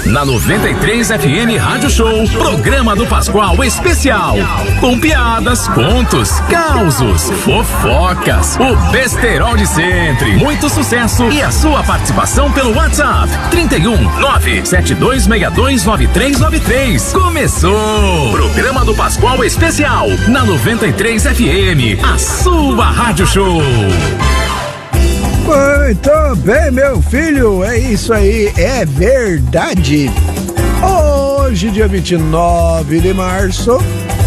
Na 93 FM Rádio Show, programa do Pascoal especial. Com piadas, contos, causos, fofocas, o besterol de sempre. Muito sucesso e a sua participação pelo WhatsApp 31 972629393. Começou! Programa do Pascoal especial na 93 FM, a sua Rádio Show. Muito bem, meu filho, é isso aí, é verdade. Hoje, dia 29 de março,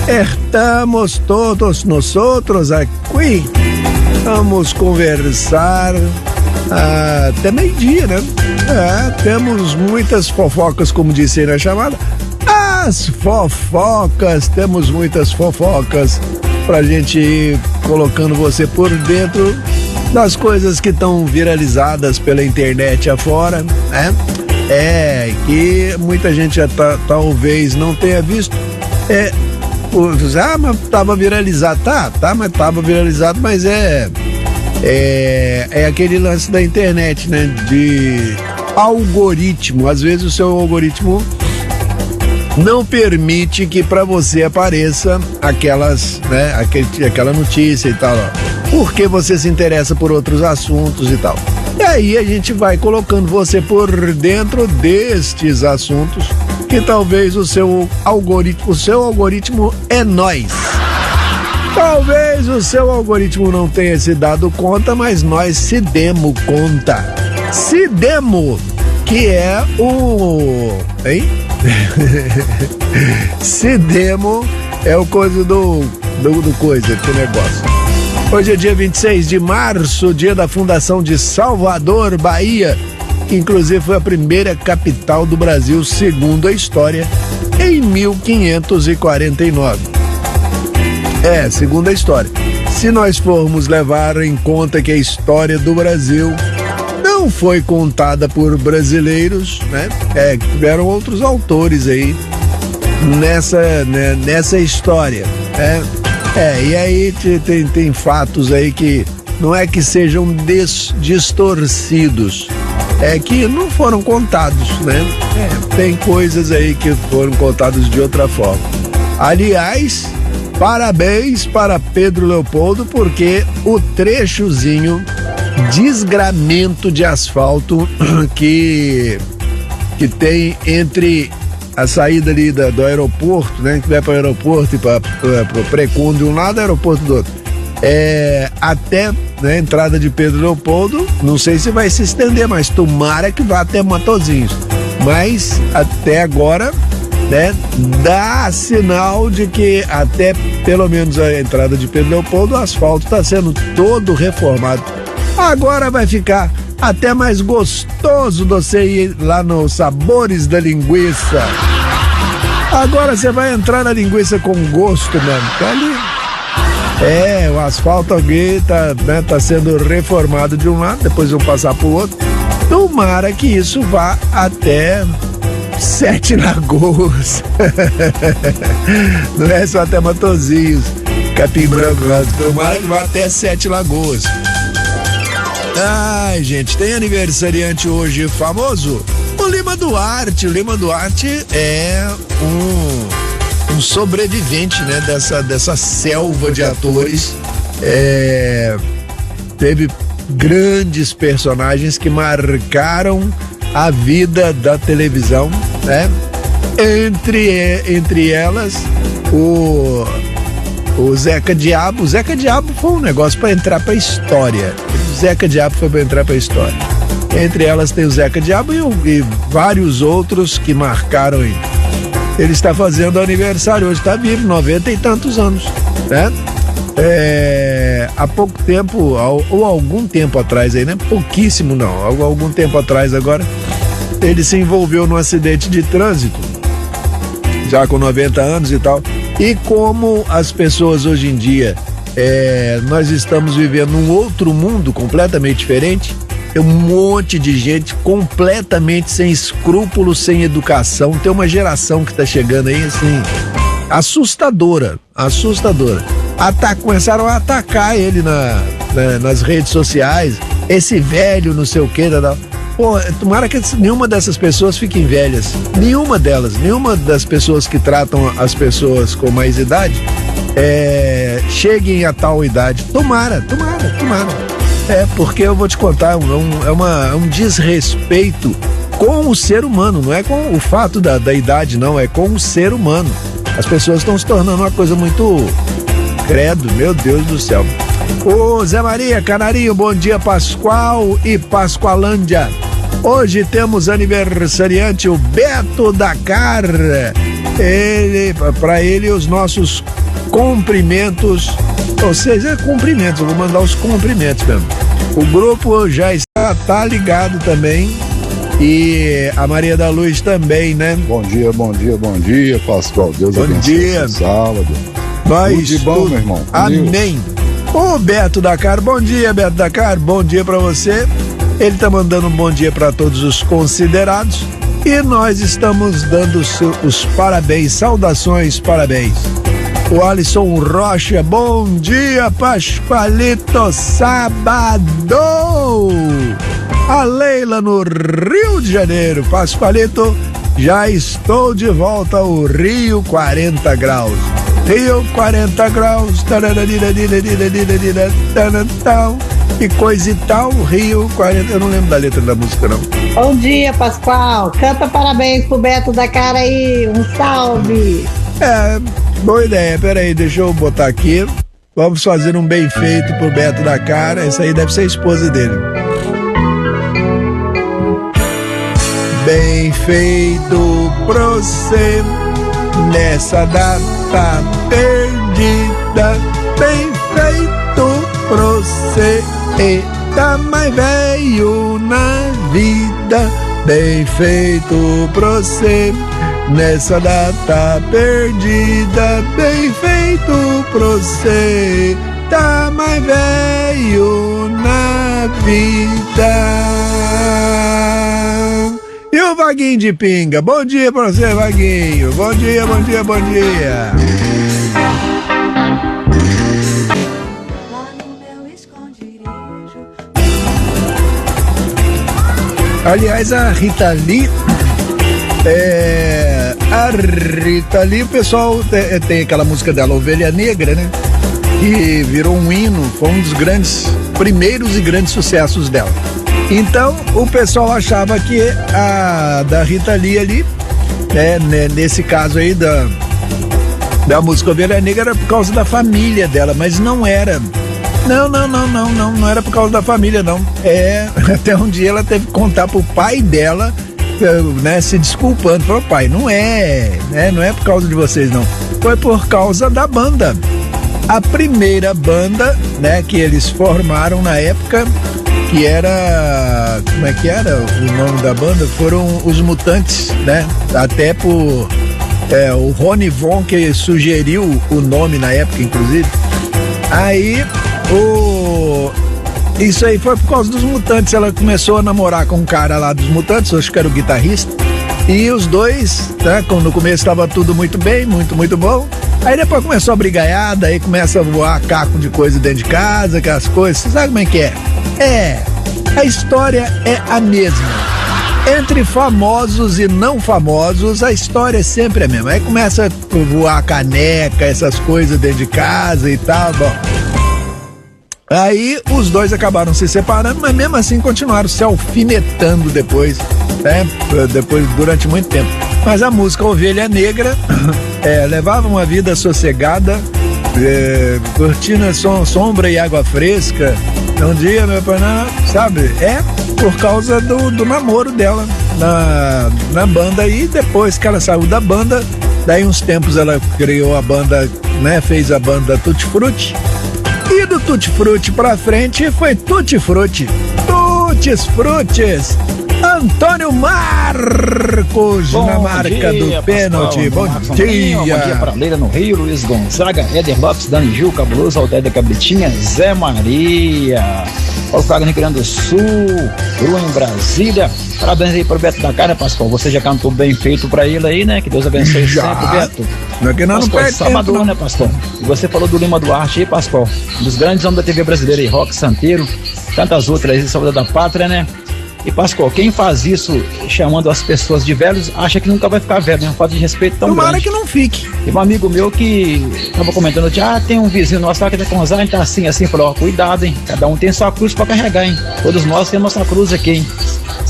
estamos todos nós outros aqui. Vamos conversar até meio-dia, né? Temos muitas fofocas, como disse aí na chamada. As fofocas, temos muitas fofocas pra gente ir colocando você por dentro das coisas que estão viralizadas pela internet afora, né? Que muita gente já talvez não tenha visto. Mas tava viralizado. Mas tava viralizado, mas é aquele lance da internet, né? De algoritmo. Às vezes o seu algoritmo não permite que para você apareça aquelas, né? Aquela notícia e tal, ó. Porque você se interessa por outros assuntos e tal. E aí a gente vai colocando você por dentro destes assuntos que talvez o seu algoritmo é nós. Talvez o seu algoritmo não tenha se dado conta, mas nós se demos conta. Se demos, que é o... Hein? Se demos é o coisa do coisa, que negócio. Hoje é dia 26 de março, dia da fundação de Salvador, Bahia, que inclusive foi a primeira capital do Brasil, segundo a história, em 1549. Segundo a história. Se nós formos levar em conta que a história do Brasil não foi contada por brasileiros, né? Tiveram outros autores aí nessa história, né? E aí tem fatos aí que não é que sejam distorcidos, é que não foram contados, né? Tem coisas aí que foram contadas de outra forma. Aliás, parabéns para Pedro Leopoldo, porque o trechozinho desgramento de asfalto que tem entre a saída ali do aeroporto, né? Que vai para o aeroporto e para o Precon de um lado e o aeroporto do outro. Até, né, a entrada de Pedro Leopoldo, não sei se vai se estender, mas tomara que vá até Matozinhos. Mas até agora, né, dá sinal de que até pelo menos a entrada de Pedro Leopoldo, o asfalto está sendo todo reformado. Agora vai ficar até mais gostoso você ir lá nos Sabores da Linguiça. Agora você vai entrar na linguiça com gosto mesmo. Tá ali. O asfalto aqui tá sendo reformado de um lado, depois vão passar pro outro. Tomara que isso vá até Sete Lagoas. Não é só até Matozinhos, Capim Branco. Tomara que vá até Sete Lagoas. Ai, gente, tem aniversariante hoje famoso? O Lima Duarte. O Lima Duarte é um sobrevivente, né, dessa selva de atores. Teve grandes personagens que marcaram a vida da televisão, né? Entre elas, o Zeca Diabo. O Zeca Diabo foi um negócio para entrar pra história. O Zeca Diabo foi para entrar pra história. Entre elas tem o Zeca Diabo e vários outros que marcaram ele. Ele está fazendo aniversário hoje, está vivo, 90 e tantos anos, né? Há pouco tempo, ou algum tempo atrás aí, né? Pouquíssimo não, algum tempo atrás agora, ele se envolveu num acidente de trânsito, já com 90 anos e tal. E como as pessoas hoje em dia, nós estamos vivendo um outro mundo completamente diferente, tem um monte de gente completamente sem escrúpulos, sem educação. Tem uma geração que tá chegando aí, assim, assustadora. Começaram a atacar ele nas redes sociais, esse velho não sei o que, pô, tomara que nenhuma dessas pessoas fiquem velhas. Nenhuma das pessoas que tratam as pessoas com mais idade cheguem a tal idade. Tomara. Porque eu vou te contar, é um desrespeito com o ser humano, não é com o fato da idade, não, é com o ser humano. As pessoas estão se tornando uma coisa muito credo, meu Deus do céu. Ô Zé Maria, Canarinho, bom dia Pascoal e Pascoalândia. Hoje temos aniversariante o Beto Dakar. Para ele os nossos cumprimentos, ou seja, cumprimentos, eu vou mandar os cumprimentos mesmo. O grupo já está ligado também e a Maria da Luz também, né? Bom dia, Pascoal. Deus abençoe esse sábado. Tudo de bom, meu irmão. Amém. O Beto Dakar, bom dia, Beto Dakar, bom dia pra você. Ele tá mandando um bom dia pra todos os considerados e nós estamos dando os parabéns, saudações, parabéns. O Alisson Rocha, bom dia, Pascoalito, sábado. A Leila no Rio de Janeiro, Pascoalito, já estou de volta ao Rio 40 graus. Rio 40 graus, e coisa e tal, Rio 40, eu não lembro da letra da música não. Bom dia, Pascoal, canta parabéns pro Beto Dakar aí, um salve. Boa ideia, peraí, deixa eu botar aqui, vamos fazer um bem feito pro Beto Dakar, essa aí deve ser a esposa dele. Bem feito pra você nessa data perdida, bem feito pra você, tá mais velho na vida, bem feito pra você nessa data perdida, bem feito pra você, tá mais velho na vida. E o Vaguinho de Pinga, bom dia pra você, Vaguinho, bom dia. Aliás, a Rita Lee, o pessoal tem aquela música dela, Ovelha Negra, né? Que virou um hino, foi um dos primeiros e grandes sucessos dela. Então, o pessoal achava que a da Rita Lee ali, né, nesse caso aí da música Ovelha Negra, era por causa da família dela, mas não era. Não era por causa da família, não. Até um dia ela teve que contar pro pai dela, né, se desculpando, falou, pai, não é por causa de vocês, não. Foi por causa da banda. A primeira banda, né, que eles formaram na época, que era, como é que era o nome da banda? Foram os Mutantes, né? Até por o Rony Von que sugeriu o nome na época, inclusive. Aí, isso aí foi por causa dos Mutantes. Ela começou a namorar com um cara lá dos Mutantes, acho que era o guitarrista. E os dois, né, no começo estava tudo muito bem, muito bom. Aí depois começou a brigaiada, aí começa a voar caco de coisa dentro de casa, aquelas coisas. Você sabe como é que é? A história é a mesma. Entre famosos e não famosos, a história é sempre a mesma. Aí começa a voar caneca, essas coisas dentro de casa e tal, bom. Aí os dois acabaram se separando, mas mesmo assim continuaram se alfinetando depois, né? Durante muito tempo. Mas a música Ovelha Negra levava uma vida sossegada, curtindo sombra e água fresca. Um dia, meu pai, sabe? Por causa do namoro dela na banda. E depois que ela saiu da banda, daí uns tempos ela criou a banda, né? Fez a banda Tutti Frutti. E do Tutti Frutti pra frente foi Tutti Frutti. Tutti Frutti. Antônio Marcos na marca do pênalti. Bom dia. Bom dia para Leila no Rio, Luiz Gonzaga, Éder Lopes, Dani Gil, Cabuloso, Alter da Cabritinha, Zé Maria, Paulo Fraga no Rio Grande do Sul, Bruno em Brasília. Parabéns aí pro Beto Dakar, né, Pascoal? Você já cantou bem feito pra ele aí, né? Que Deus abençoe sempre, Beto. Não é que não perde sábado, tempo, né, Pascoal? E você falou do Lima Duarte aí, Pascoal, um dos grandes homens da TV brasileira aí, Roque Santeiro, tantas outras aí, Salvador da Pátria, né? E Pascoal, quem faz isso chamando as pessoas de velhos, acha que nunca vai ficar velho, né? Uma falta de respeito tão grande. Tomara que não fique. Tem um amigo meu que tava comentando, tem um vizinho nosso lá que tá com Alzheimer, tá assim, falou, cuidado, hein? Cada um tem sua cruz pra carregar, hein? Todos nós temos nossa cruz aqui, hein?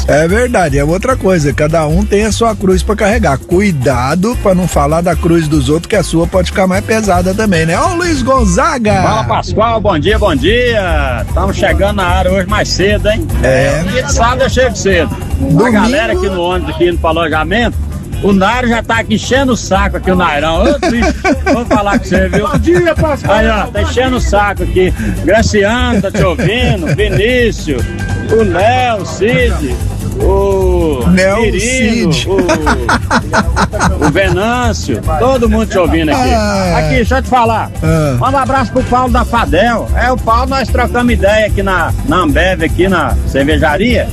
É verdade, é outra coisa, cada um tem a sua cruz pra carregar. Cuidado pra não falar da cruz dos outros, que a sua pode ficar mais pesada também, né? Ó, Luiz Gonzaga! Fala, Pascoal, bom dia, bom dia! Estamos chegando na área hoje mais cedo, hein? Dia de sábado eu chego cedo. A galera aqui no ônibus, aqui no alojamento, o Nairo já tá aqui enchendo o saco aqui, o Nairão. Ô, bicho, vou falar com você, viu? Bom dia, Pascoal! Aí, ó, tá enchendo o saco aqui. Graciano tá te ouvindo, Vinícius, o Léo, Cid, o Quirino, o Venâncio, todo mundo te ouvindo aqui. Aqui, deixa eu te falar. Manda um abraço pro Paulo da Fadel. O Paulo, nós trocamos ideia aqui na Ambev, aqui na cervejaria.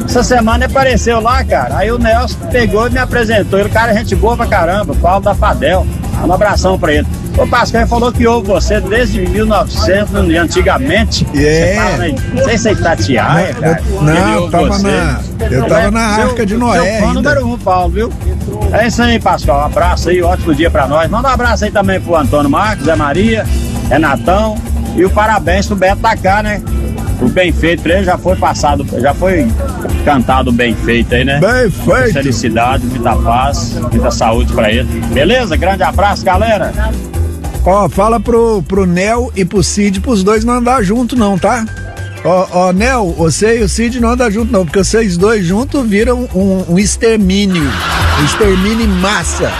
Essa semana ele apareceu lá, cara. Aí o Nelson pegou e me apresentou. Ele, cara, gente boa pra caramba, Paulo da Fadel. Um abração pra ele. O Pascal ele falou que ouve você desde 1900, antigamente. Você fala, né? Não sei se é Itatiaia, cara. Não, eu tava na Arca de Noé. Seu fã número 1, Paulo, viu? É isso aí, Pascal. Um abraço aí, ótimo dia pra nós. Manda um abraço aí também pro Antônio Marcos, Zé Maria, Renatão. E o parabéns pro Beto da cá, né? O bem feito pra ele já foi passado, já foi cantado bem feito aí, né? Bem feito. Felicidade, muita paz, muita saúde pra ele. Beleza? Grande abraço, galera. Ó, fala pro Nel e pro Cid, pros dois não andar junto não, tá? Ó, Nel, você e o Cid não andam junto não, porque vocês dois juntos viram um extermínio. Um extermínio em massa.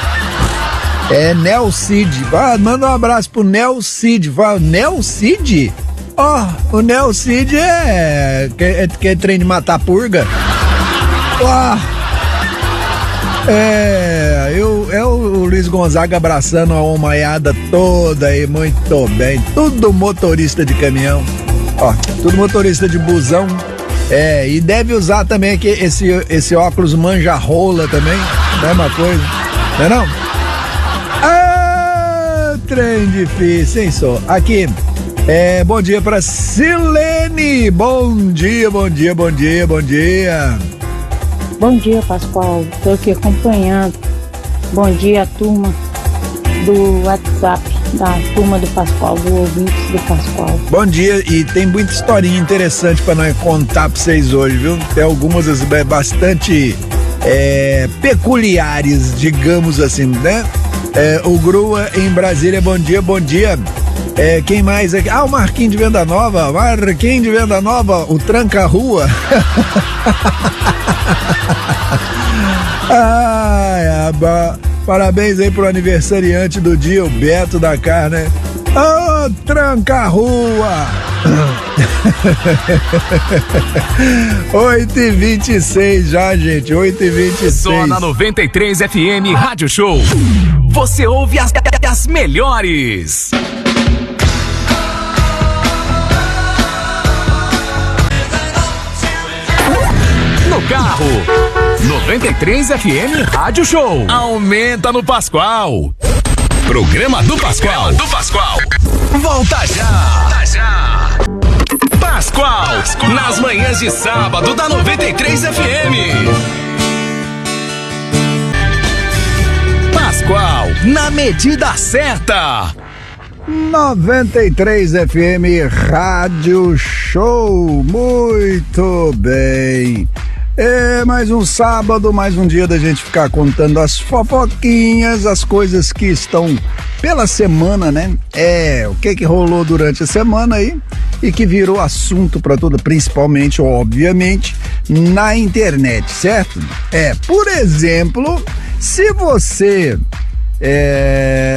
É Nel Cid. Manda um abraço pro Nel Cid. Nel Cid? Ó, o Nel Cid é trem de matar purga. É o Luiz Gonzaga abraçando a homaiada toda aí, muito bem. Tudo motorista de caminhão. Ó, tudo motorista de busão. E deve usar também aqui esse óculos manja-rola também. Mesma coisa. Não é não? Trem difícil, hein, só? Aqui. Bom dia pra Silene. Bom dia, bom dia, bom dia, bom dia. Bom dia, Pascoal. Estou aqui acompanhando. Bom dia, turma do WhatsApp, da turma do Pascoal, do ouvintes do Pascoal. Bom dia, e tem muita historinha interessante para nós contar para vocês hoje, viu? Tem algumas bastante peculiares, digamos assim, né? O Grua em Brasília, bom dia, bom dia. Quem mais aqui? O Marquinhos de Venda Nova. Marquinhos de Venda Nova, o Tranca-Rua. Parabéns aí pro aniversariante do dia, o Beto da Cá, né? Tranca-Rua. 8h26 já, gente. 8h26. Só na 93 FM Rádio Show. Você ouve as melhores. No carro, 93 FM Rádio Show. Aumenta no Pascoal. Programa do Pascoal. Volta já. Pascoal, nas manhãs de sábado da 93 FM. Pascoal, na medida certa. 93 FM Rádio Show. Muito bem. Mais um sábado, mais um dia da gente ficar contando as fofoquinhas, as coisas que estão pela semana, né? O que rolou durante a semana aí e que virou assunto para toda, principalmente, obviamente, na internet, certo? Por exemplo, se você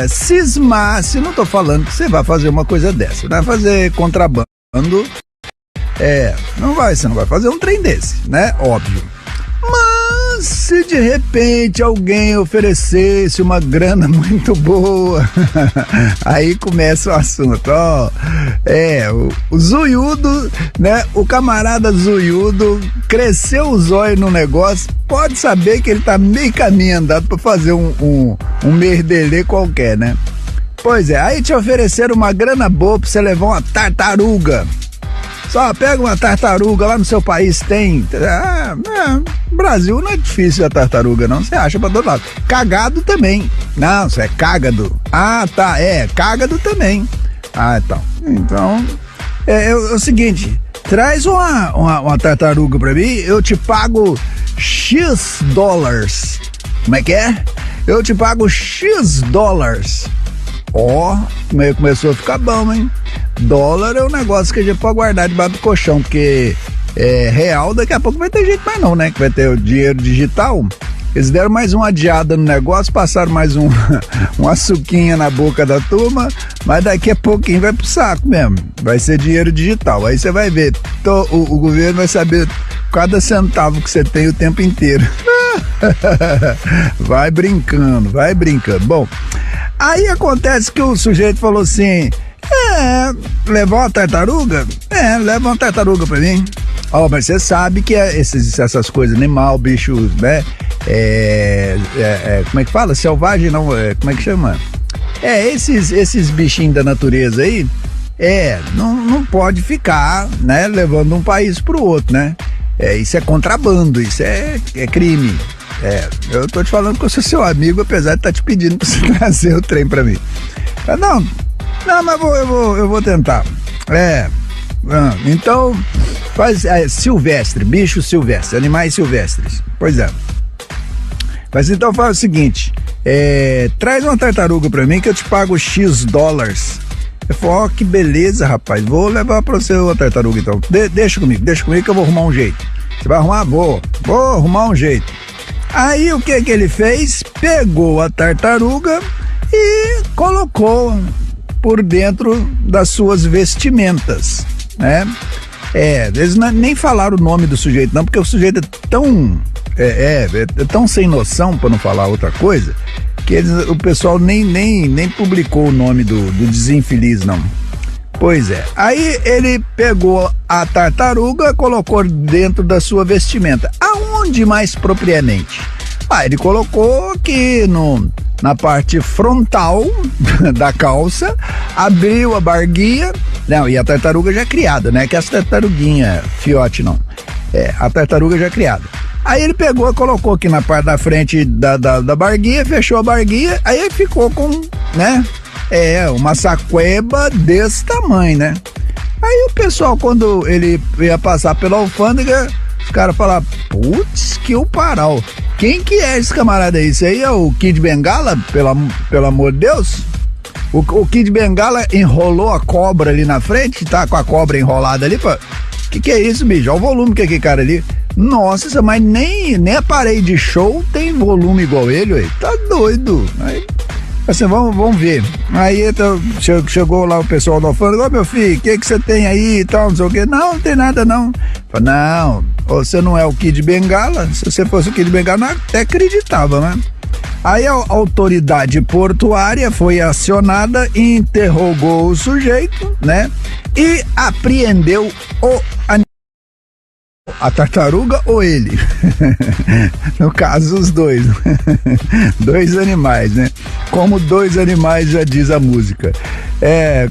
cismasse, não tô falando que você vai fazer uma coisa dessa, vai fazer contrabando. Você não vai fazer um trem desse, né? Óbvio. Mas se de repente alguém oferecesse uma grana muito boa, aí começa o assunto, o zoiudo, né? O camarada zoiudo cresceu o zóio no negócio, pode saber que ele tá meio caminho andado pra fazer um merdelê qualquer, né? Pois aí te ofereceram uma grana boa pra você levar uma tartaruga. Só pega uma tartaruga lá no seu país, tem. Brasil não é difícil a tartaruga, não. Você acha pra todo lado. Cagado também. Não, isso é cágado. Ah, tá. Cágado também. Ah, então. É o seguinte: traz uma tartaruga pra mim, eu te pago X dólares. Como é que é? Eu te pago X dólares. Começou a ficar bom, hein? Dólar é um negócio que a gente pode guardar debaixo do colchão, porque real daqui a pouco vai ter jeito mais não, né? Que vai ter o dinheiro digital. Eles deram mais uma adiada no negócio, passaram mais uma suquinha na boca da turma, mas daqui a pouquinho vai pro saco mesmo. Vai ser dinheiro digital. Aí você vai ver, o governo vai saber cada centavo que você tem o tempo inteiro. Vai brincando. Bom, aí acontece que o sujeito falou assim: levar uma tartaruga? Leva uma tartaruga pra mim. Mas você sabe que essas coisas, animal, bicho, né? Como é que fala? Selvagem, não, como é que chama? Esses bichinhos da natureza aí, não pode ficar, né, levando um país pro outro, né? Isso é contrabando, isso é crime. Eu tô te falando que eu sou seu amigo, apesar de estar te pedindo pra você trazer o trem pra mim. Não, mas eu vou tentar. Então, faz silvestre, bicho silvestre, animais silvestres. Pois é. Mas então faz o seguinte: traz uma tartaruga pra mim que eu te pago X dólares. Eu falo, que beleza, rapaz, vou levar pra você uma tartaruga então. Deixa comigo que eu vou arrumar um jeito. Você vai arrumar? Vou arrumar um jeito. Aí o que ele fez? Pegou a tartaruga e colocou por dentro das suas vestimentas, né? Eles nem falaram o nome do sujeito não, porque o sujeito é tão sem noção, para não falar outra coisa, que o pessoal nem publicou o nome do desinfeliz não. Pois é, aí ele pegou a tartaruga, colocou dentro da sua vestimenta. Aonde mais propriamente? Ele colocou aqui na parte frontal da calça, abriu a barguinha. Não, e a tartaruga já criada, né? Que essa tartaruguinha, fiote não. A tartaruga já criada. Aí ele pegou, colocou aqui na parte da frente da barguinha, fechou a barguinha, aí ele ficou com, né? Uma saqueba desse tamanho, né? Aí o pessoal, quando ele ia passar pela alfândega, os caras falaram: putz, que o paral. Quem que é esse camarada aí? Isso aí é o Kid Bengala, pelo amor de Deus? O Kid Bengala enrolou a cobra ali na frente, tá com a cobra enrolada ali, pô. Que é isso, bicho? Olha o volume que é aquele cara ali. Nossa, mas nem a parede de show tem volume igual ele, ué. Tá doido. Aí, assim, vamos ver. Aí então, chegou lá o pessoal do alfândega: meu filho, o que você tem aí e tal, não sei o quê. Não tem nada não. Falei: não, você não é o Kid Bengala. Se você fosse o Kid Bengala, até acreditava, né? Aí a autoridade portuária foi acionada, interrogou o sujeito, né? E apreendeu a tartaruga ou ele? No caso, os dois. Dois animais, né? Como dois animais, já diz a música.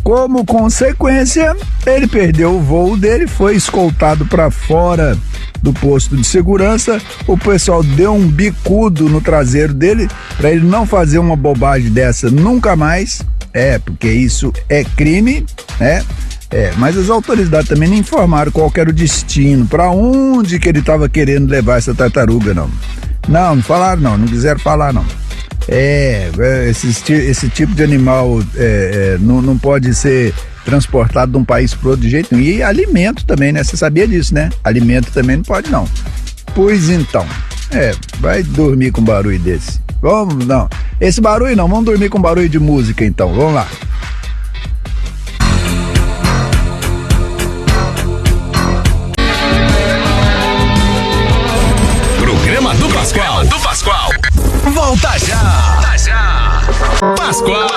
Como consequência, ele perdeu o voo dele, foi escoltado para fora do posto de segurança. O pessoal deu um bicudo no traseiro dele para ele não fazer uma bobagem dessa nunca mais. Porque isso é crime, né? Mas as autoridades também não informaram qual era o destino, para onde que ele estava querendo levar essa tartaruga, não. Não falaram não quiseram falar não. Esse tipo de animal não pode ser transportado de um país para outro de jeito nenhum. E alimento também, né? Você sabia disso, né? Alimento também não pode não. Pois então, vai dormir com barulho desse. Vamos, não. Esse barulho não, vamos dormir com barulho de música então, vamos lá. Do Pascoal. Volta já. Pascoal.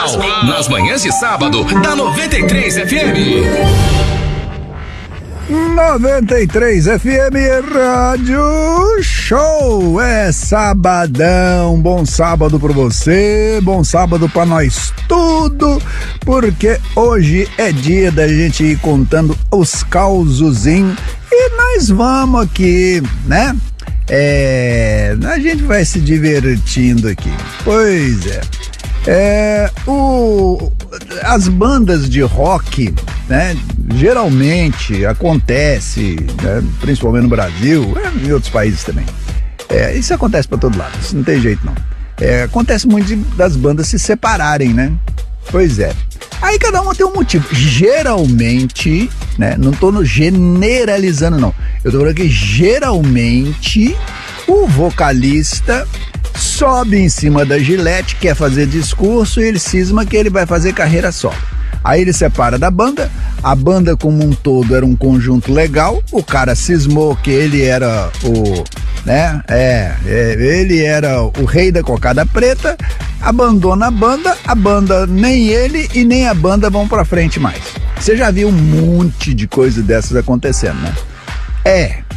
Nas manhãs de sábado, da 93 FM. 93 FM Rádio Show. É sabadão, bom sábado pra você, bom sábado pra nós tudo, porque hoje é dia da gente ir contando os causozinhos e nós vamos aqui, né? A gente vai se divertindo aqui. Pois as bandas de rock, né, geralmente acontece, né, principalmente no Brasil, em outros países também. Isso acontece pra todo lado, isso não tem jeito não. Acontece muito das bandas se separarem, né? Pois é. Aí cada uma tem um motivo. Geralmente, né, não tô generalizando não. Eu tô falando que geralmente o vocalista sobe em cima da gilete, quer fazer discurso e ele cisma que ele vai fazer carreira solo. Aí ele separa da banda, a banda como um todo era um conjunto legal, o cara cismou que ele era ele era o rei da cocada preta, abandona a banda nem ele e nem a banda vão pra frente mais. Você já viu um monte de coisa dessas acontecendo, né?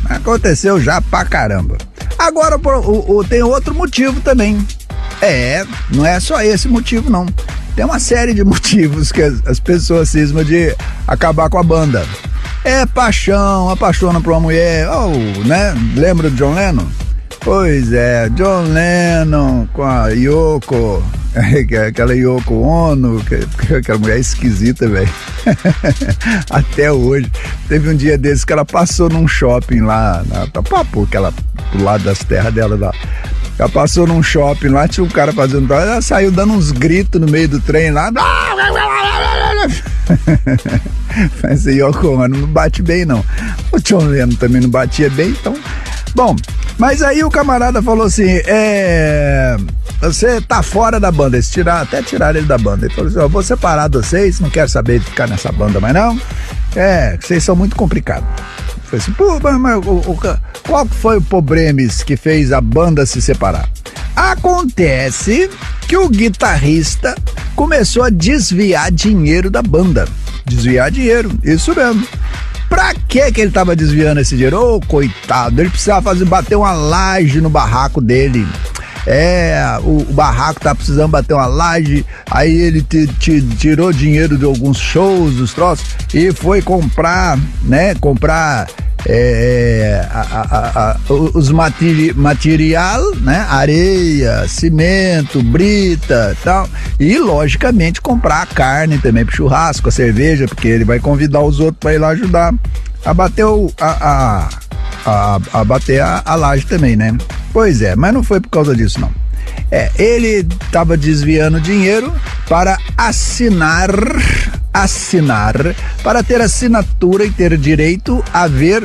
Aconteceu já pra caramba. Agora tem outro motivo também. Não é só esse motivo não. Tem uma série de motivos que as pessoas cismam de acabar com a banda. Paixão, apaixona por uma mulher, né? Lembra do John Lennon? Pois é, John Lennon com a Yoko, aquela Yoko Ono, aquela mulher esquisita, velho. Até hoje. Teve um dia desses que ela passou num shopping lá, pro lado das terras dela lá. Ela passou num shopping lá, tinha um cara fazendo, ela saiu dando uns gritos no meio do trem lá. Mas aí, Yoko não bate bem não. O John Lennon também não batia bem, então. Bom, mas aí o camarada falou assim, você tá fora da banda, até tiraram ele da banda. Ele falou assim, eu vou separar de vocês, não quero saber de ficar nessa banda mais não. Vocês são muito complicados. Eu falei assim, mas qual foi o problema que fez a banda se separar? Acontece que o guitarrista começou a desviar dinheiro da banda. Desviar dinheiro, isso mesmo. Pra que ele tava desviando esse dinheiro? Coitado, ele precisava bater uma laje no barraco dele. O barraco tá precisando bater uma laje, aí ele tirou dinheiro de alguns shows, dos troços, e foi comprar, né, os material, né, areia, cimento, brita, tal, e logicamente comprar a carne também pro churrasco, a cerveja, porque ele vai convidar os outros para ir lá ajudar a bater a laje também, né? Pois é, mas não foi por causa disso não. Ele estava desviando dinheiro para assinar, para ter assinatura e ter direito a ver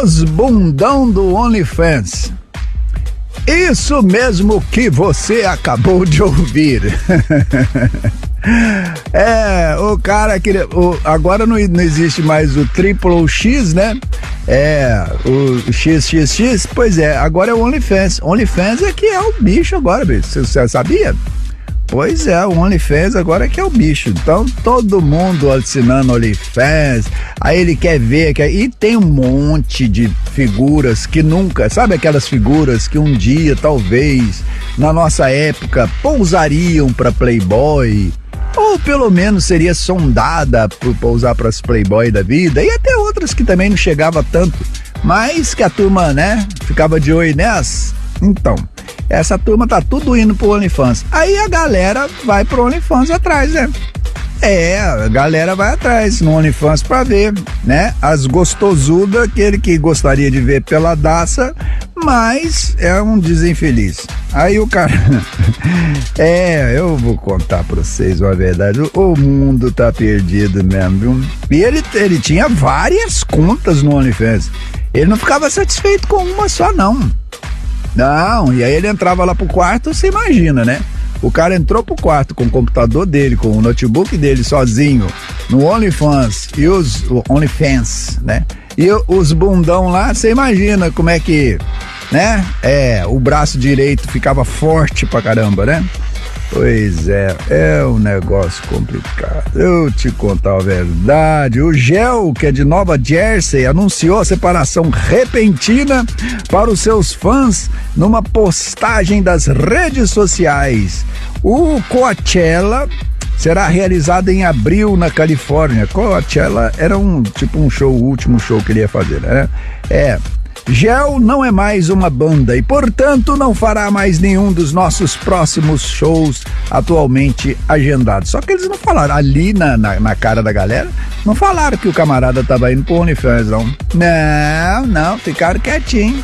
os bundão do OnlyFans. Isso mesmo que você acabou de ouvir. O cara queria. Agora não existe mais o Triple X, né? O XXX, pois é, agora é o OnlyFans. OnlyFans é que é o bicho agora, bicho. Você sabia? Pois é, o OnlyFans agora é que é o bicho. Então todo mundo assinando OnlyFans. Aí ele quer ver, e tem um monte de figuras que nunca, sabe aquelas figuras que um dia, talvez, na nossa época, pousariam pra Playboy, ou pelo menos seria sondada para pousar para as Playboy da vida, e até outras que também não chegava tanto, mas que a turma, né, ficava de olho nessas. Então, essa turma tá tudo indo pro OnlyFans. Aí a galera vai pro OnlyFans atrás, né? A galera vai atrás no OnlyFans pra ver, né? As gostosudas, aquele que gostaria de ver peladaça, mas é um desinfeliz. Aí o cara... eu vou contar pra vocês uma verdade. O mundo tá perdido mesmo, viu? E ele tinha várias contas no OnlyFans. Ele não ficava satisfeito com uma só, não. Não, e aí ele entrava lá pro quarto, você imagina, né? O cara entrou pro quarto com o computador dele, com o notebook dele sozinho, no OnlyFans, e o OnlyFans, né? E os bundão lá, você imagina como é que, né? O braço direito ficava forte pra caramba, né? Pois é um negócio complicado. Eu te contar a verdade, o GEL, que é de Nova Jersey, anunciou a separação repentina para os seus fãs numa postagem das redes sociais. O Coachella será realizado em abril na Califórnia. Coachella era um show, o último show que ele ia fazer, né? GEL não é mais uma banda e, portanto, não fará mais nenhum dos nossos próximos shows atualmente agendados. Só que eles não falaram, ali na cara da galera, não falaram que o camarada tava indo pro OnlyFans, não. Não, ficaram quietinho.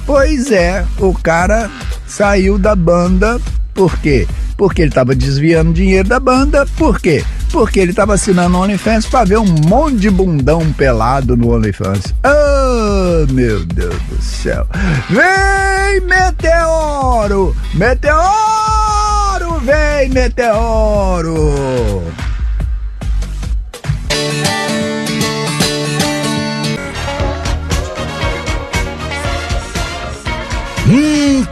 Pois é, o cara saiu da banda, por quê? Porque ele tava desviando dinheiro da banda, por quê? Porque ele tava assinando o OnlyFans pra ver um monte de bundão pelado no OnlyFans. Oh, meu Deus do céu. Vem, Meteoro! Meteoro! Vem, Meteoro!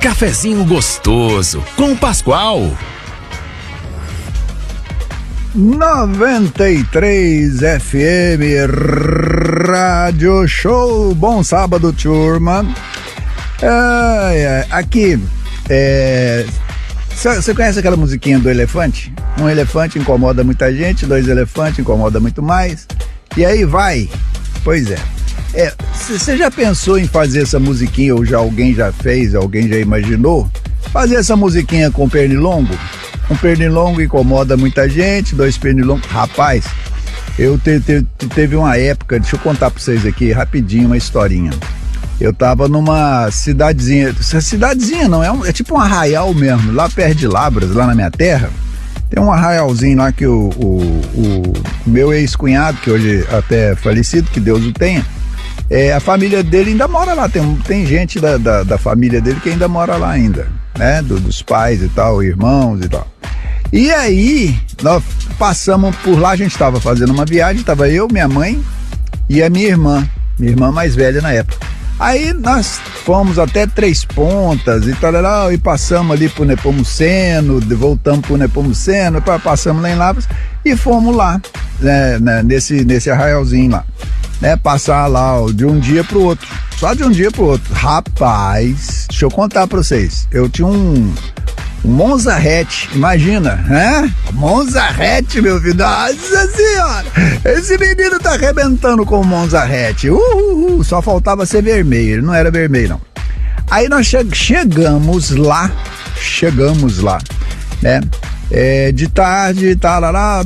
Cafezinho gostoso com o Pascoal. 93 FM Rádio Show. Bom sábado, turma. Aqui, você conhece aquela musiquinha do elefante? Um elefante incomoda muita gente, 2 elefantes incomoda muito mais. E aí vai. Pois é. Você já pensou em fazer essa musiquinha, ou alguém já fez, alguém já imaginou? Fazer essa musiquinha com pernilongo? Um pernilongo incomoda muita gente, 2 pernilongos. Rapaz, eu teve uma época, deixa eu contar pra vocês aqui rapidinho uma historinha. Eu tava numa cidadezinha não, é tipo um arraial mesmo, lá perto de Labras, lá na minha terra. Tem um arraialzinho lá que o meu ex-cunhado, que hoje até é falecido, que Deus o tenha, a família dele ainda mora lá, tem gente da família dele que ainda mora lá ainda, né, dos pais e tal, irmãos e tal. E aí, nós passamos por lá, a gente estava fazendo uma viagem, tava eu, minha mãe e a minha irmã mais velha na época. Aí nós fomos até Três Pontas e tal, e passamos ali pro Nepomuceno, voltamos pro Nepomuceno, passamos lá em Lavras e fomos lá, né, nesse arraialzinho lá, né, passar lá de um dia pro outro, só de um dia pro outro. Rapaz, deixa eu contar pra vocês, eu tinha um Monza hatch, imagina, né? Monza hatch, meu filho, nossa senhora, esse menino tá arrebentando com o Monza hatch, só faltava ser vermelho, ele não era vermelho não. Aí nós chegamos lá, né? De tarde,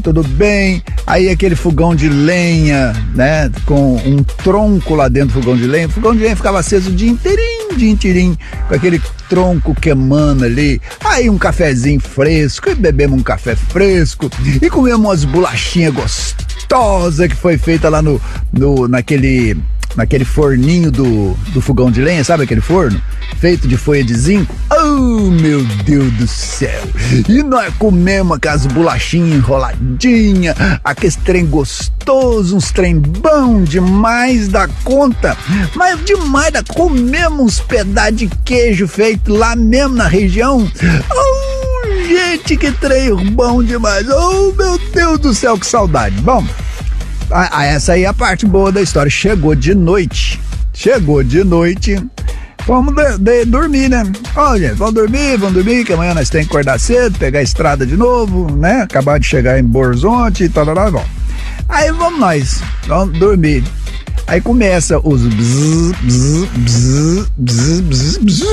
tudo bem. Aí aquele fogão de lenha, né? Com um tronco lá dentro do fogão de lenha. O fogão de lenha ficava aceso o dia inteirinho, com aquele tronco queimando ali. Aí um cafezinho fresco, e bebemos um café fresco, e comemos umas bolachinhas gostosas que foi feita lá naquele forninho do fogão de lenha, sabe aquele forno? Feito de folha de zinco. Oh, meu Deus do céu! E nós comemos aquelas bolachinhas enroladinhas, aquele trem gostoso, uns trem bom demais da conta, mas demais da... Comemos uns pedaços de queijo feito lá mesmo na região. Oh, gente, que trem bom demais! Oh, meu Deus do céu, que saudade! Bom, essa aí é a parte boa da história. Chegou de noite, vamos dormir, né? Olha, vamos dormir, que amanhã nós temos que acordar cedo, pegar a estrada de novo, né? Acabar de chegar em Belo Horizonte e tal. Aí vamos dormir. Aí começa os bzz, bzz, bzz, bzz, bzz, bzz.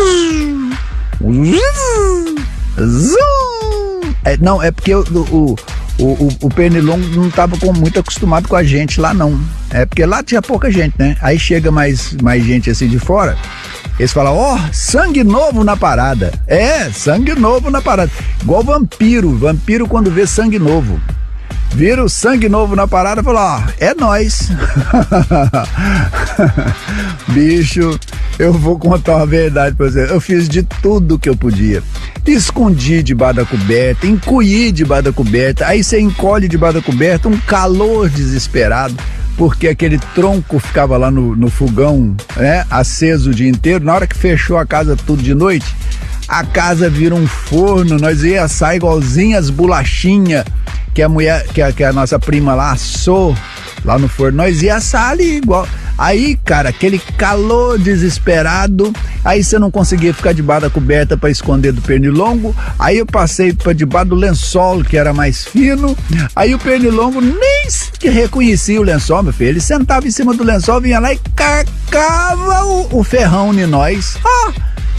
Não, é porque o pernilongo não estava muito acostumado com a gente lá, não. É porque lá tinha pouca gente, né? Aí chega mais gente assim de fora, eles falam, sangue novo na parada. Sangue novo na parada. Igual vampiro quando vê sangue novo. Vira o sangue novo na parada e fala, é nóis. Bicho, eu vou contar uma verdade pra você. Eu fiz de tudo que eu podia. Escondi debaixo da coberta, encolhi debaixo da coberta, aí você encolhe debaixo da coberta, um calor desesperado, porque aquele tronco ficava lá no fogão, né, aceso o dia inteiro. Na hora que fechou a casa tudo de noite, a casa vira um forno, nós ia assar igualzinho as bolachinhas que a mulher, que a nossa prima lá assou lá no forno, nós ia assar ali igual. Aí, cara, aquele calor desesperado, aí você não conseguia ficar debaixo da coberta pra esconder do pernilongo, aí eu passei pra debaixo do lençol, que era mais fino, aí o pernilongo nem reconhecia o lençol, meu filho, ele sentava em cima do lençol, vinha lá e carcava o ferrão em nós,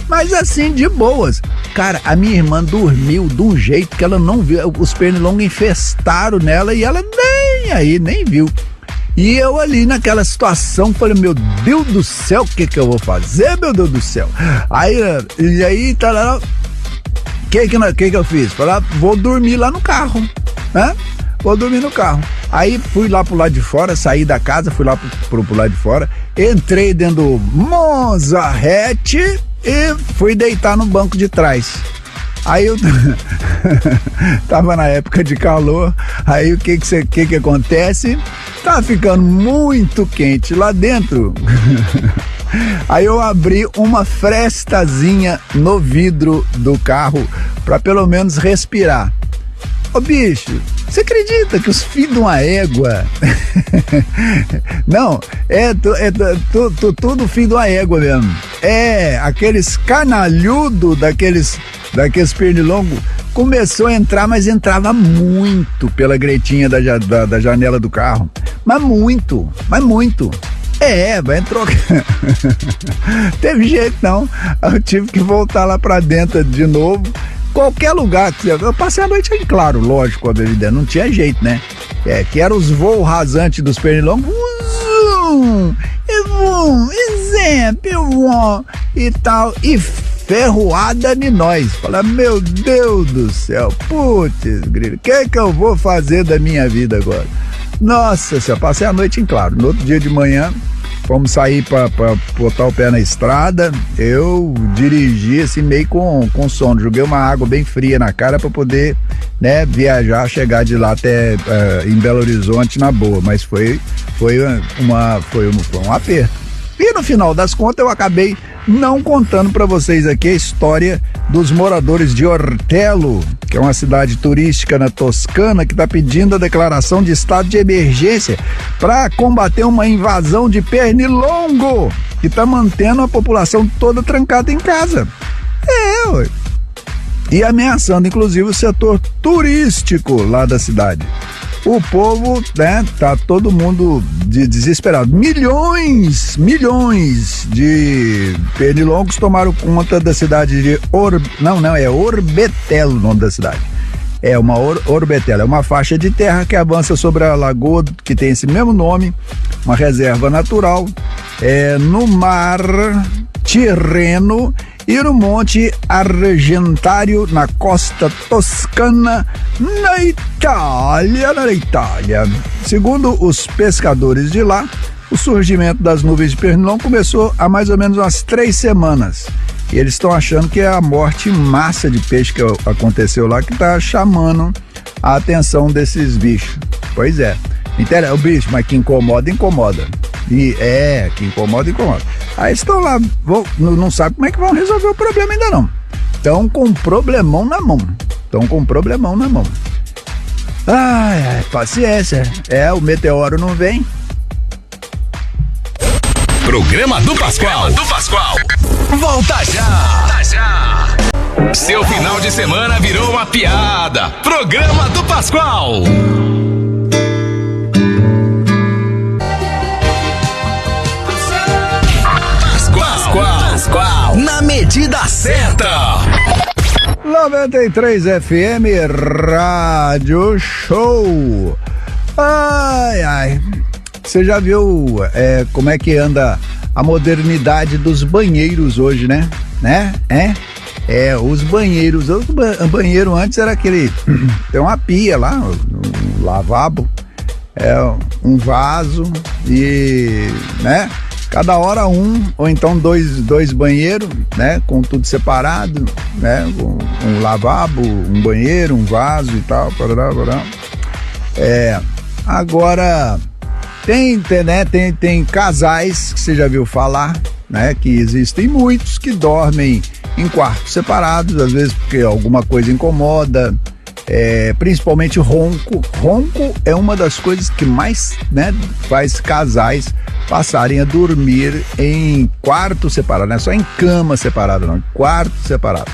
mas assim, de boas. Cara, a minha irmã dormiu de um jeito que ela não viu, os pernilongos infestaram nela e ela nem viu. E eu ali naquela situação, falei, meu Deus do céu, o que eu vou fazer, meu Deus do céu? Aí, tá lá, o que eu fiz? Falei, vou dormir lá no carro, né? Vou dormir no carro. Aí fui lá pro lado de fora, saí da casa, fui lá pro lado de fora, entrei dentro do Monzarrete e fui deitar no banco de trás. Aí eu tava na época de calor, aí o que acontece? Tá ficando muito quente lá dentro. Aí eu abri uma frestazinha no vidro do carro pra pelo menos respirar. Ô bicho, você acredita que os filhos de uma égua não, tudo filho de uma égua mesmo. É, aqueles canalhudos daqueles pernilongos começou a entrar, mas entrava muito pela gretinha da janela do carro. Mas muito. Entrou. Teve jeito não. Eu tive que voltar lá pra dentro de novo. Qualquer lugar que eu passei a noite em claro, lógico, não tinha jeito, né? Que eram os voos rasantes dos pernilongos. E tal. E ferroada em nós. Fala, meu Deus do céu, putz, grilo, o que eu vou fazer da minha vida agora? Nossa senhora, passei a noite em claro. No outro dia de manhã, fomos sair pra botar o pé na estrada. Eu dirigi assim meio com sono. Joguei uma água bem fria na cara pra poder, né, viajar, chegar de lá até em Belo Horizonte na boa. Mas foi um aperto. E no final das contas eu acabei não contando para vocês aqui a história dos moradores de Ortello, que é uma cidade turística na Toscana, que está pedindo a declaração de estado de emergência para combater uma invasão de pernilongo que está mantendo a população toda trancada em casa. Ué. E ameaçando inclusive o setor turístico lá da cidade. O povo, né, tá todo mundo desesperado. Milhões de pernilongos tomaram conta da cidade de é Orbetello o nome da cidade. É uma Orbetello, é uma faixa de terra que avança sobre a lagoa que tem esse mesmo nome, uma reserva natural, no mar Tirreno e no Monte Argentário, na costa toscana, na Itália. Segundo os pescadores de lá, o surgimento das nuvens de pernilongo começou há mais ou menos umas 3 semanas. E eles estão achando que é a morte em massa de peixe que aconteceu lá que está chamando a atenção desses bichos. Pois é. O bicho, mas que incomoda. Que incomoda. Aí estão lá, não sabe como é que vão resolver o problema ainda não. Estão com um problemão na mão. Ai, paciência. O meteoro não vem. Programa do Pascoal. Volta já. Seu final de semana virou uma piada. Programa do Pascoal. Pascoal, na medida certa. 93 FM Rádio Show. Ai. Você já viu como é que anda a modernidade dos banheiros hoje, né? Os banheiros. O banheiro antes era aquele. Tem uma pia lá, um lavabo, um vaso e, né? Cada hora ou então dois banheiros, né? Com tudo separado, né? Um lavabo, um banheiro, um vaso e tal. Agora tem casais que você já viu falar, né? Que existem muitos que dormem em quartos separados, às vezes porque alguma coisa incomoda, principalmente ronco. Ronco é uma das coisas que mais, né, faz casais passarem a dormir em quarto separado, não é só em cama separada, não, em quarto separado.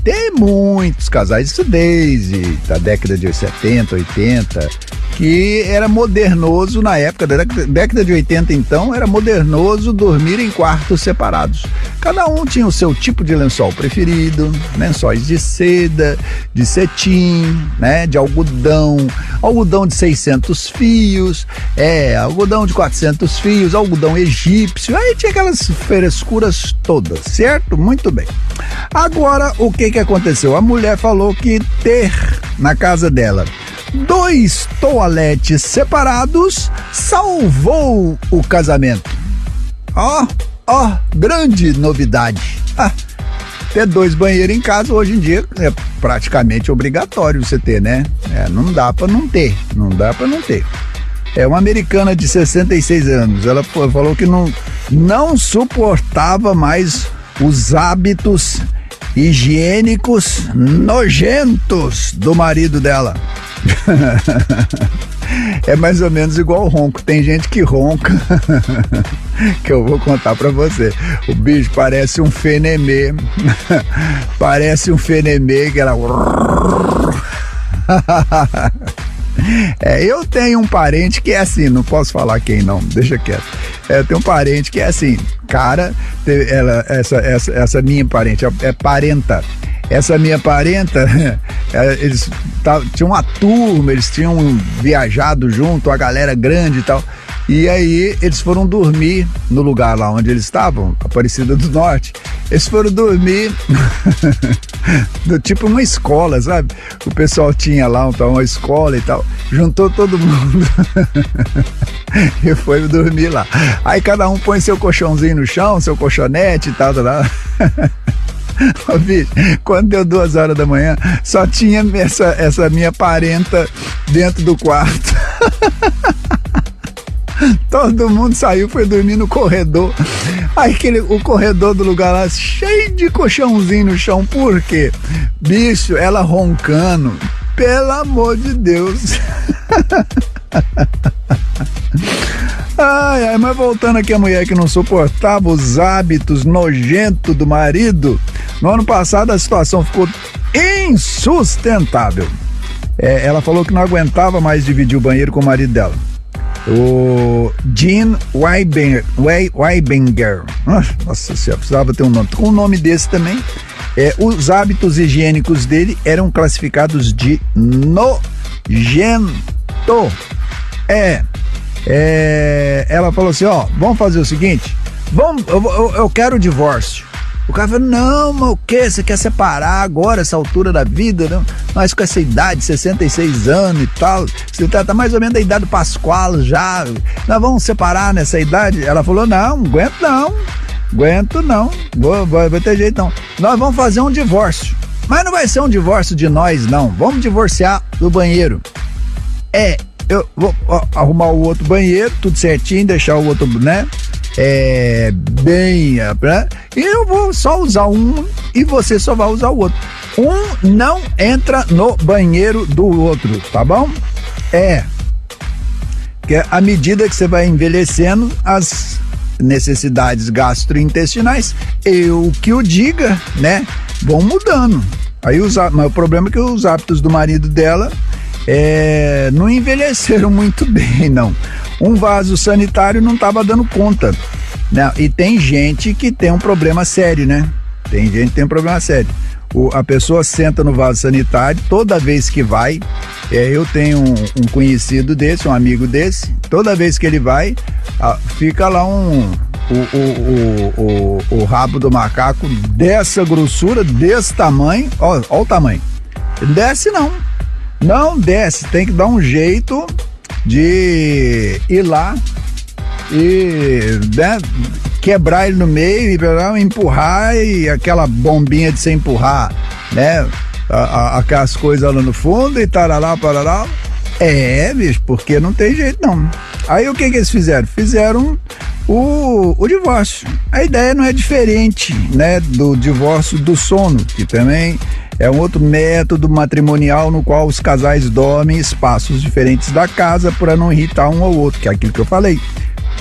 Tem muitos casais, isso desde a década de 70, 80, que era modernoso na época, da década de 80 então, era modernoso dormir em quartos separados. Cada um tinha o seu tipo de lençol preferido, lençóis de seda, de cetim, né, de algodão de 600 fios, algodão de 400 fios, algodão egípcio, aí tinha aquelas frescuras todas, certo? Muito bem. Agora, o que aconteceu? A mulher falou que ter na casa dela 2 toaletes separados salvou o casamento. Grande novidade. Ter 2 banheiros em casa hoje em dia é praticamente obrigatório você ter, né? Não dá pra não ter. É uma americana de 66 anos. Ela falou que não suportava mais os hábitos higiênicos nojentos do marido dela. É mais ou menos igual o ronco. Tem gente que ronca que eu vou contar pra você. O bicho parece um fenemê. Parece um fenemê que ela... eu tenho um parente que é assim, não posso falar quem não, deixa quieto. Eu tenho um parente que é assim, cara, essa minha parente, é parenta. Essa minha parenta, eles tinham uma turma, eles tinham viajado junto, a galera grande e tal. E aí eles foram dormir no lugar lá onde eles estavam, Aparecida do Norte. Eles foram dormir tipo uma escola, sabe? O pessoal tinha lá uma escola e tal. Juntou todo mundo e foi dormir lá. Aí cada um põe seu colchãozinho no chão, seu colchonete e tal. Bicho, quando deu 2 horas da manhã, só tinha essa minha parenta dentro do quarto. Todo mundo saiu, foi dormir no corredor. Aí o corredor do lugar lá, cheio de colchãozinho no chão. Por quê? Bicho, ela roncando. Pelo amor de Deus. Mas voltando aqui a mulher que não suportava os hábitos nojentos do marido, no ano passado a situação ficou insustentável. Ela falou que não aguentava mais dividir o banheiro com o marido dela. O Gene Weibinger. Nossa senhora, precisava ter um nome. Com um nome desse também. Os hábitos higiênicos dele eram classificados de nojento. Ela falou assim, vamos fazer o seguinte, eu quero o divórcio. O cara falou, não, mas o que? Você quer separar agora, essa altura da vida? Não? Nós com essa idade, 66 anos e tal, você tá mais ou menos da idade do Pascoal já, nós vamos separar nessa idade? Ela falou, não aguento não, vai ter jeito não. Nós vamos fazer um divórcio, mas não vai ser um divórcio de nós não, vamos divorciar do banheiro. Eu vou arrumar o outro banheiro, tudo certinho, deixar o outro, né? E eu vou só usar um e você só vai usar o outro. Um não entra no banheiro do outro, tá bom? Que à medida que você vai envelhecendo, as necessidades gastrointestinais, eu que o diga, né? Vão mudando. Mas o problema é que os hábitos do marido dela não envelheceram muito bem, não. Um vaso sanitário não estava dando conta, né? E tem gente que tem um problema sério, né? A pessoa senta no vaso sanitário toda vez que vai. Eu tenho um conhecido desse, um amigo desse. Toda vez que ele vai, fica lá o rabo do macaco dessa grossura, desse tamanho. Ó o tamanho. Desce não desce, tem que dar um jeito de ir lá e, né, quebrar ele no meio e empurrar, e aquela bombinha de você empurrar, né, aquelas coisas lá no fundo e tarará, parará. Bicho, porque não tem jeito não. Aí o que eles fizeram? Fizeram o divórcio. A ideia não é diferente, né, do divórcio do sono, que também é um outro método matrimonial no qual os casais dormem em espaços diferentes da casa para não irritar um ao outro, que é aquilo que eu falei,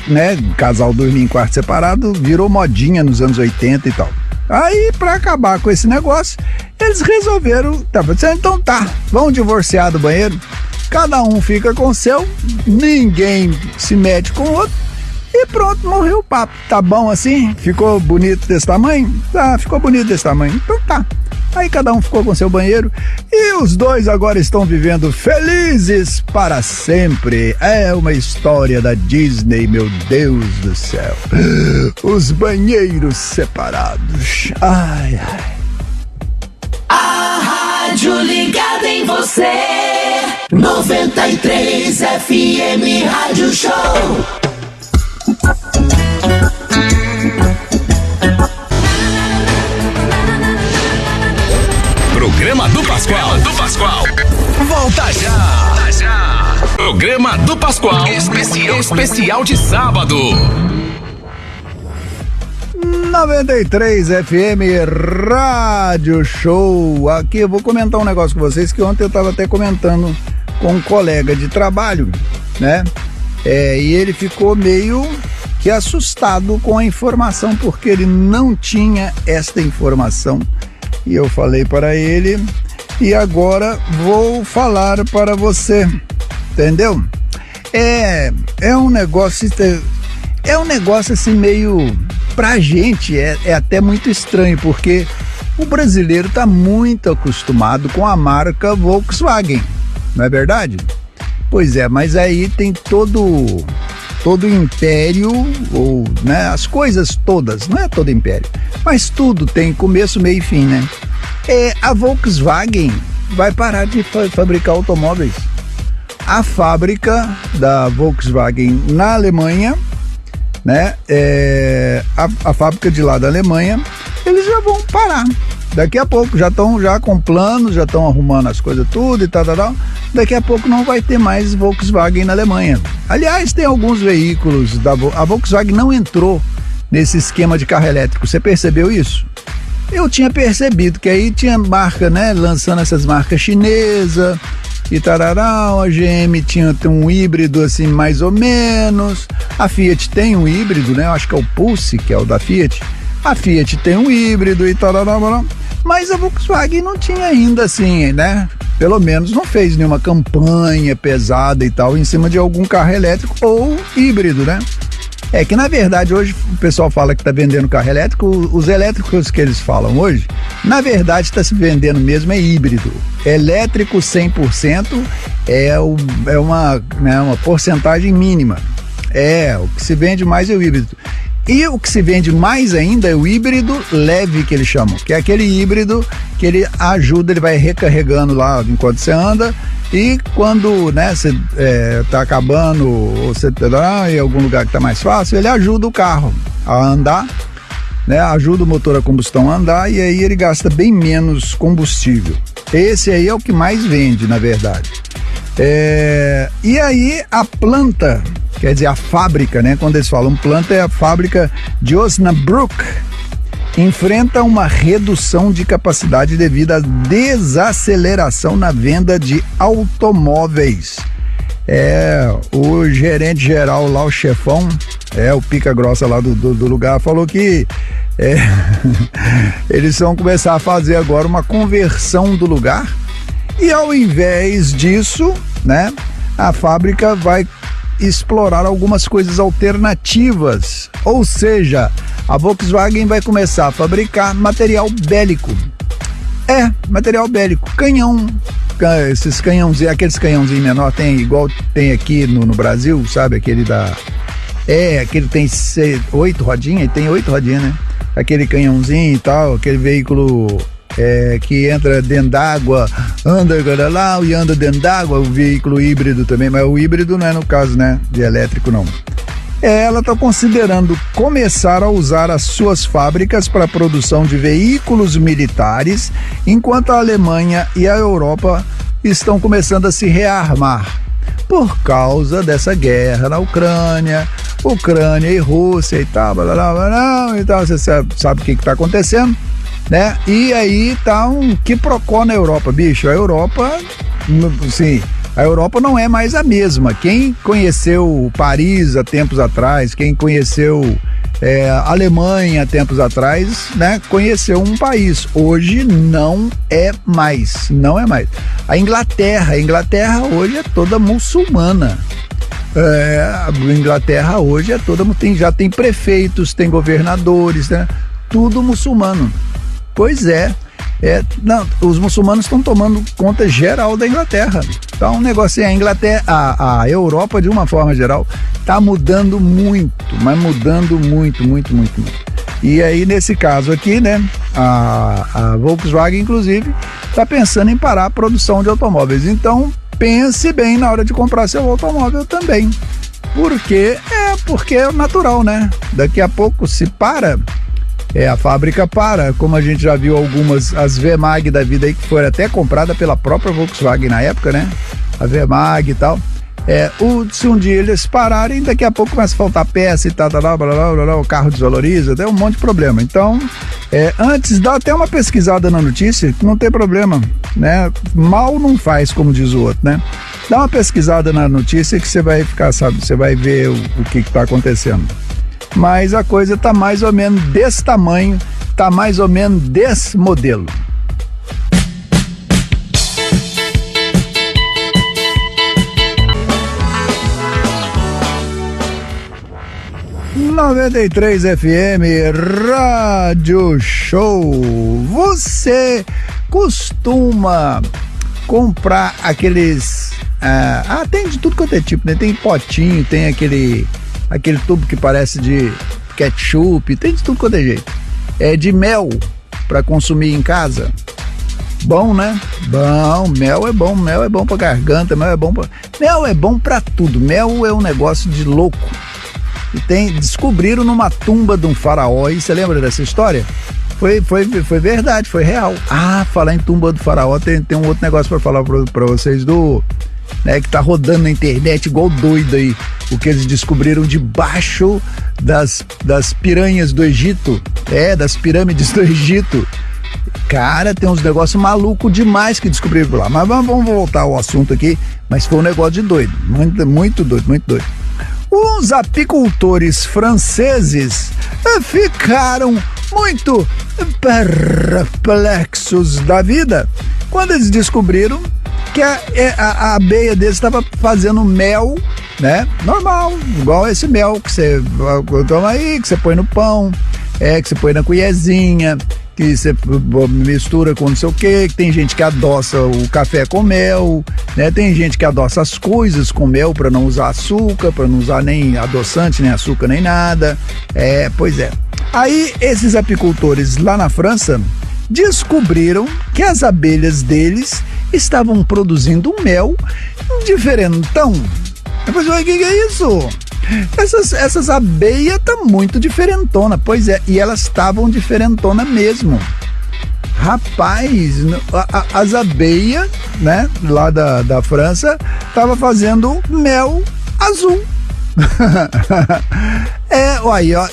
né? O casal dormir em quarto separado virou modinha nos anos 80 e tal. Aí, para acabar com esse negócio, eles resolveram, então vamos divorciar do banheiro, cada um fica com o seu, ninguém se mete com o outro, e pronto, morreu o papo. Tá bom assim? Ficou bonito desse tamanho? Tá, ficou bonito desse tamanho. Então tá. Aí cada um ficou com seu banheiro e os dois agora estão vivendo felizes para sempre. É uma história da Disney, meu Deus do céu. Os banheiros separados. Ai, ai. A rádio ligada em você. 93 FM Rádio Show. Programa do Pascoal. Volta já. Programa do Pascoal. Especial de sábado. 93 FM Rádio Show. Aqui eu vou comentar um negócio com vocês que ontem eu estava até comentando com um colega de trabalho, né? E ele ficou meio que assustado com a informação, porque ele não tinha esta informação. E eu falei para ele, e agora vou falar para você, entendeu? É um negócio assim meio, pra gente é até muito estranho, porque o brasileiro está muito acostumado com a marca Volkswagen, não é verdade? Pois é, mas aí tem todo o império, ou, né, as coisas todas, não é todo império, mas tudo tem começo, meio e fim, né? A Volkswagen vai parar de fabricar automóveis. A fábrica da Volkswagen na Alemanha, né, a fábrica de lá da Alemanha, eles já vão parar. Daqui a pouco já estão com planos, já estão arrumando as coisas tudo e tal. Daqui a pouco não vai ter mais Volkswagen na Alemanha. Aliás, tem alguns veículos a Volkswagen não entrou nesse esquema de carro elétrico. Você percebeu isso? Eu tinha percebido que aí tinha marca, né, lançando essas marcas chinesas e tarará. A GM tinha um híbrido assim mais ou menos. A Fiat tem um híbrido, né? Eu acho que é o Pulse, que é o da Fiat. A Fiat tem um híbrido e tarará. Mas a Volkswagen não tinha ainda assim, né? Pelo menos não fez nenhuma campanha pesada e tal em cima de algum carro elétrico ou híbrido, né? É que na verdade hoje o pessoal fala que tá vendendo carro elétrico, os elétricos que eles falam hoje, na verdade tá se vendendo mesmo é híbrido. Elétrico 100% é uma porcentagem mínima. O que se vende mais é o híbrido. E o que se vende mais ainda é o híbrido leve, que eles chamam, que é aquele híbrido que ele ajuda, ele vai recarregando lá enquanto você anda, e quando, né, você tá acabando, ou você tá em algum lugar que tá mais fácil, ele ajuda o carro a andar, né, ajuda o motor a combustão a andar, e aí ele gasta bem menos combustível. Esse aí é o que mais vende, na verdade. E aí a planta, quer dizer, a fábrica, né? Quando eles falam planta, é a fábrica de Osnabrück, enfrenta uma redução de capacidade devido à desaceleração na venda de automóveis. O gerente geral lá, o chefão, o pica grossa lá do lugar, falou que eles vão começar a fazer agora uma conversão do lugar, e ao invés disso, né, a fábrica vai explorar algumas coisas alternativas, ou seja, a Volkswagen vai começar a fabricar material bélico. Material bélico, canhão, esses canhãozinhos, aqueles canhãozinhos menor, tem igual tem aqui no Brasil, sabe, aquele aquele tem 8 rodinhas, e tem 8 rodinhas, né, aquele canhãozinho e tal, aquele veículo que entra dentro d'água, anda lá e anda dentro d'água, o veículo híbrido também, mas o híbrido não é no caso, né, de elétrico não. Ela está considerando começar a usar as suas fábricas para a produção de veículos militares, enquanto a Alemanha e a Europa estão começando a se rearmar por causa dessa guerra na Ucrânia. Ucrânia e Rússia e tal, blá, blá, blá, blá, e tal, você sabe o que está acontecendo, né? E aí tá um quiprocó na Europa, bicho. A Europa, sim, a Europa não é mais a mesma. Quem conheceu Paris há tempos atrás, quem conheceu Alemanha há tempos atrás, né, conheceu um país. Hoje não é mais. A Inglaterra hoje é toda muçulmana. A Inglaterra hoje já tem prefeitos, tem governadores, né? Tudo muçulmano. Pois é. Os muçulmanos estão tomando conta geral da Inglaterra. Então, um negócio a Inglaterra, a Europa, de uma forma geral, está mudando muito, mas mudando muito. E aí, nesse caso aqui, né, a Volkswagen, inclusive, está pensando em parar a produção de automóveis. Então, pense bem na hora de comprar seu automóvel também. Porque é natural, né? Daqui a pouco, se para... a fábrica para, como a gente já viu algumas, as VMAG da vida aí, que foram até comprada pela própria Volkswagen na época, né? A VMAG e tal. Se um dia eles pararem, daqui a pouco começa a faltar peça e tal, o carro desvaloriza, tem um monte de problema. Então, antes dá até uma pesquisada na notícia, que não tem problema, né? Mal não faz, como diz o outro, né? Dá uma pesquisada na notícia que você vai ficar, sabe, você vai ver o que está acontecendo. Mas a coisa tá mais ou menos desse tamanho, tá mais ou menos desse modelo. ...93 FM, Rádio Show. Você costuma comprar aqueles... tem de tudo quanto é tipo, né? Tem potinho, tem aquele tubo que parece de ketchup, tem de tudo quanto é jeito. De mel para consumir em casa. Bom, né? Bom, mel é bom pra garganta, mel é bom pra tudo. Mel é um negócio de louco. E descobriram numa tumba de um faraó, e você lembra dessa história? Foi verdade, foi real. Falar em tumba do faraó, tem um outro negócio para falar para vocês que tá rodando na internet igual doido aí, o que eles descobriram debaixo das piranhas do Egito, das pirâmides do Egito. Cara, tem uns negócios malucos demais que descobriram por lá, mas vamos voltar ao assunto aqui, mas foi um negócio de doido, muito doido. Os apicultores franceses ficaram muito perplexos da vida quando eles descobriram que a abelha deles estava fazendo mel, né? Normal, igual esse mel que você toma aí, que você põe no pão, que você põe na colherzinha, que você mistura com não sei o que tem gente que adoça o café com mel, né? Tem gente que adoça as coisas com mel para não usar açúcar, para não usar nem adoçante, nem açúcar, nem nada. Pois é. Aí esses apicultores lá na França descobriram que as abelhas deles estavam produzindo um mel diferentão. Depois eu falei, o que é isso? Essas abelhas estão muito diferentona. Pois é, e elas estavam diferentona mesmo. Rapaz, as abelhas, né, lá da França, estavam fazendo mel azul.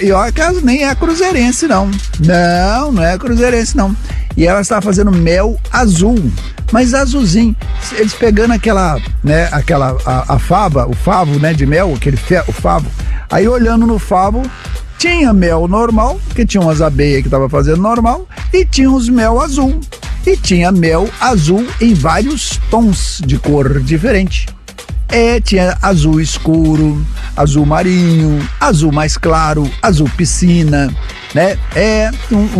E olha que elas nem é cruzeirense, não. Não é cruzeirense, não. E ela estava fazendo mel azul, mas azulzinho. Eles pegando a fava, o favo, né, de mel, o favo. Aí olhando no favo, tinha mel normal, que tinha umas abelhas que estavam fazendo normal, e tinha os mel azul. E tinha mel azul em vários tons de cor diferente. Tinha azul escuro, azul marinho, azul mais claro, azul piscina, né?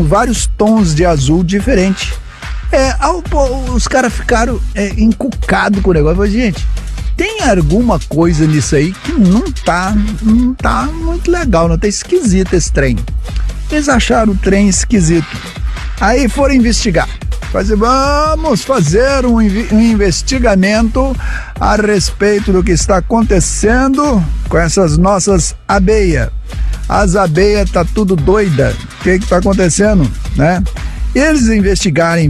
Vários tons de azul diferente. Os caras ficaram encucados com o negócio. Mas, gente, tem alguma coisa nisso aí que não tá muito legal, não tá esquisito esse trem. Eles acharam o trem esquisito. Aí foram investigar. Vamos fazer um investigamento a respeito do que está acontecendo com essas nossas abelhas. As abelhas tá tudo doida. O que está acontecendo, né? Eles investigaram,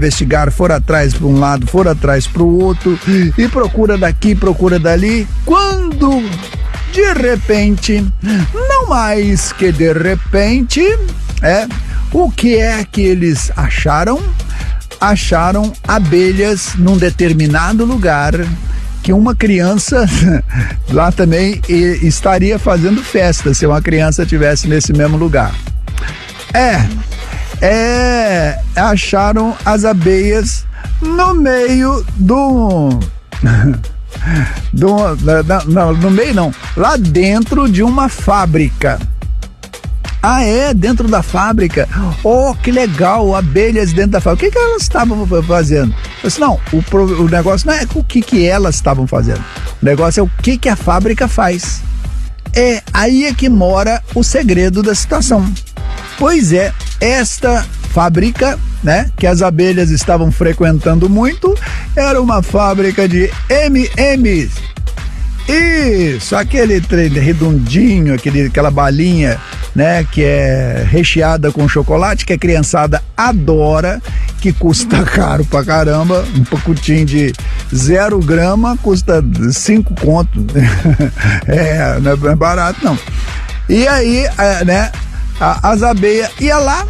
foram atrás para um lado, foram atrás para o outro, e procura daqui, procura dali, quando de repente, Não mais que de repente, o que é que eles acharam? Acharam abelhas num determinado lugar que uma criança lá também estaria fazendo festa se uma criança estivesse nesse mesmo lugar. Acharam as abelhas no meio no meio não, lá dentro de uma fábrica. Dentro da fábrica. Oh, que legal, abelhas dentro da fábrica. O que elas estavam fazendo? Eu disse, não, o negócio não é o que elas estavam fazendo. O negócio é o que a fábrica faz. Aí é que mora o segredo da situação. Pois é, esta fábrica, né, que as abelhas estavam frequentando muito, era uma fábrica de M&M's. Isso, aquele trem redondinho, aquela balinha, né, que é recheada com chocolate, que a criançada adora, que custa caro pra caramba. Um pacotinho de 0 grama custa 5 conto. Não é barato não. E aí, né, as abelhas iam lá,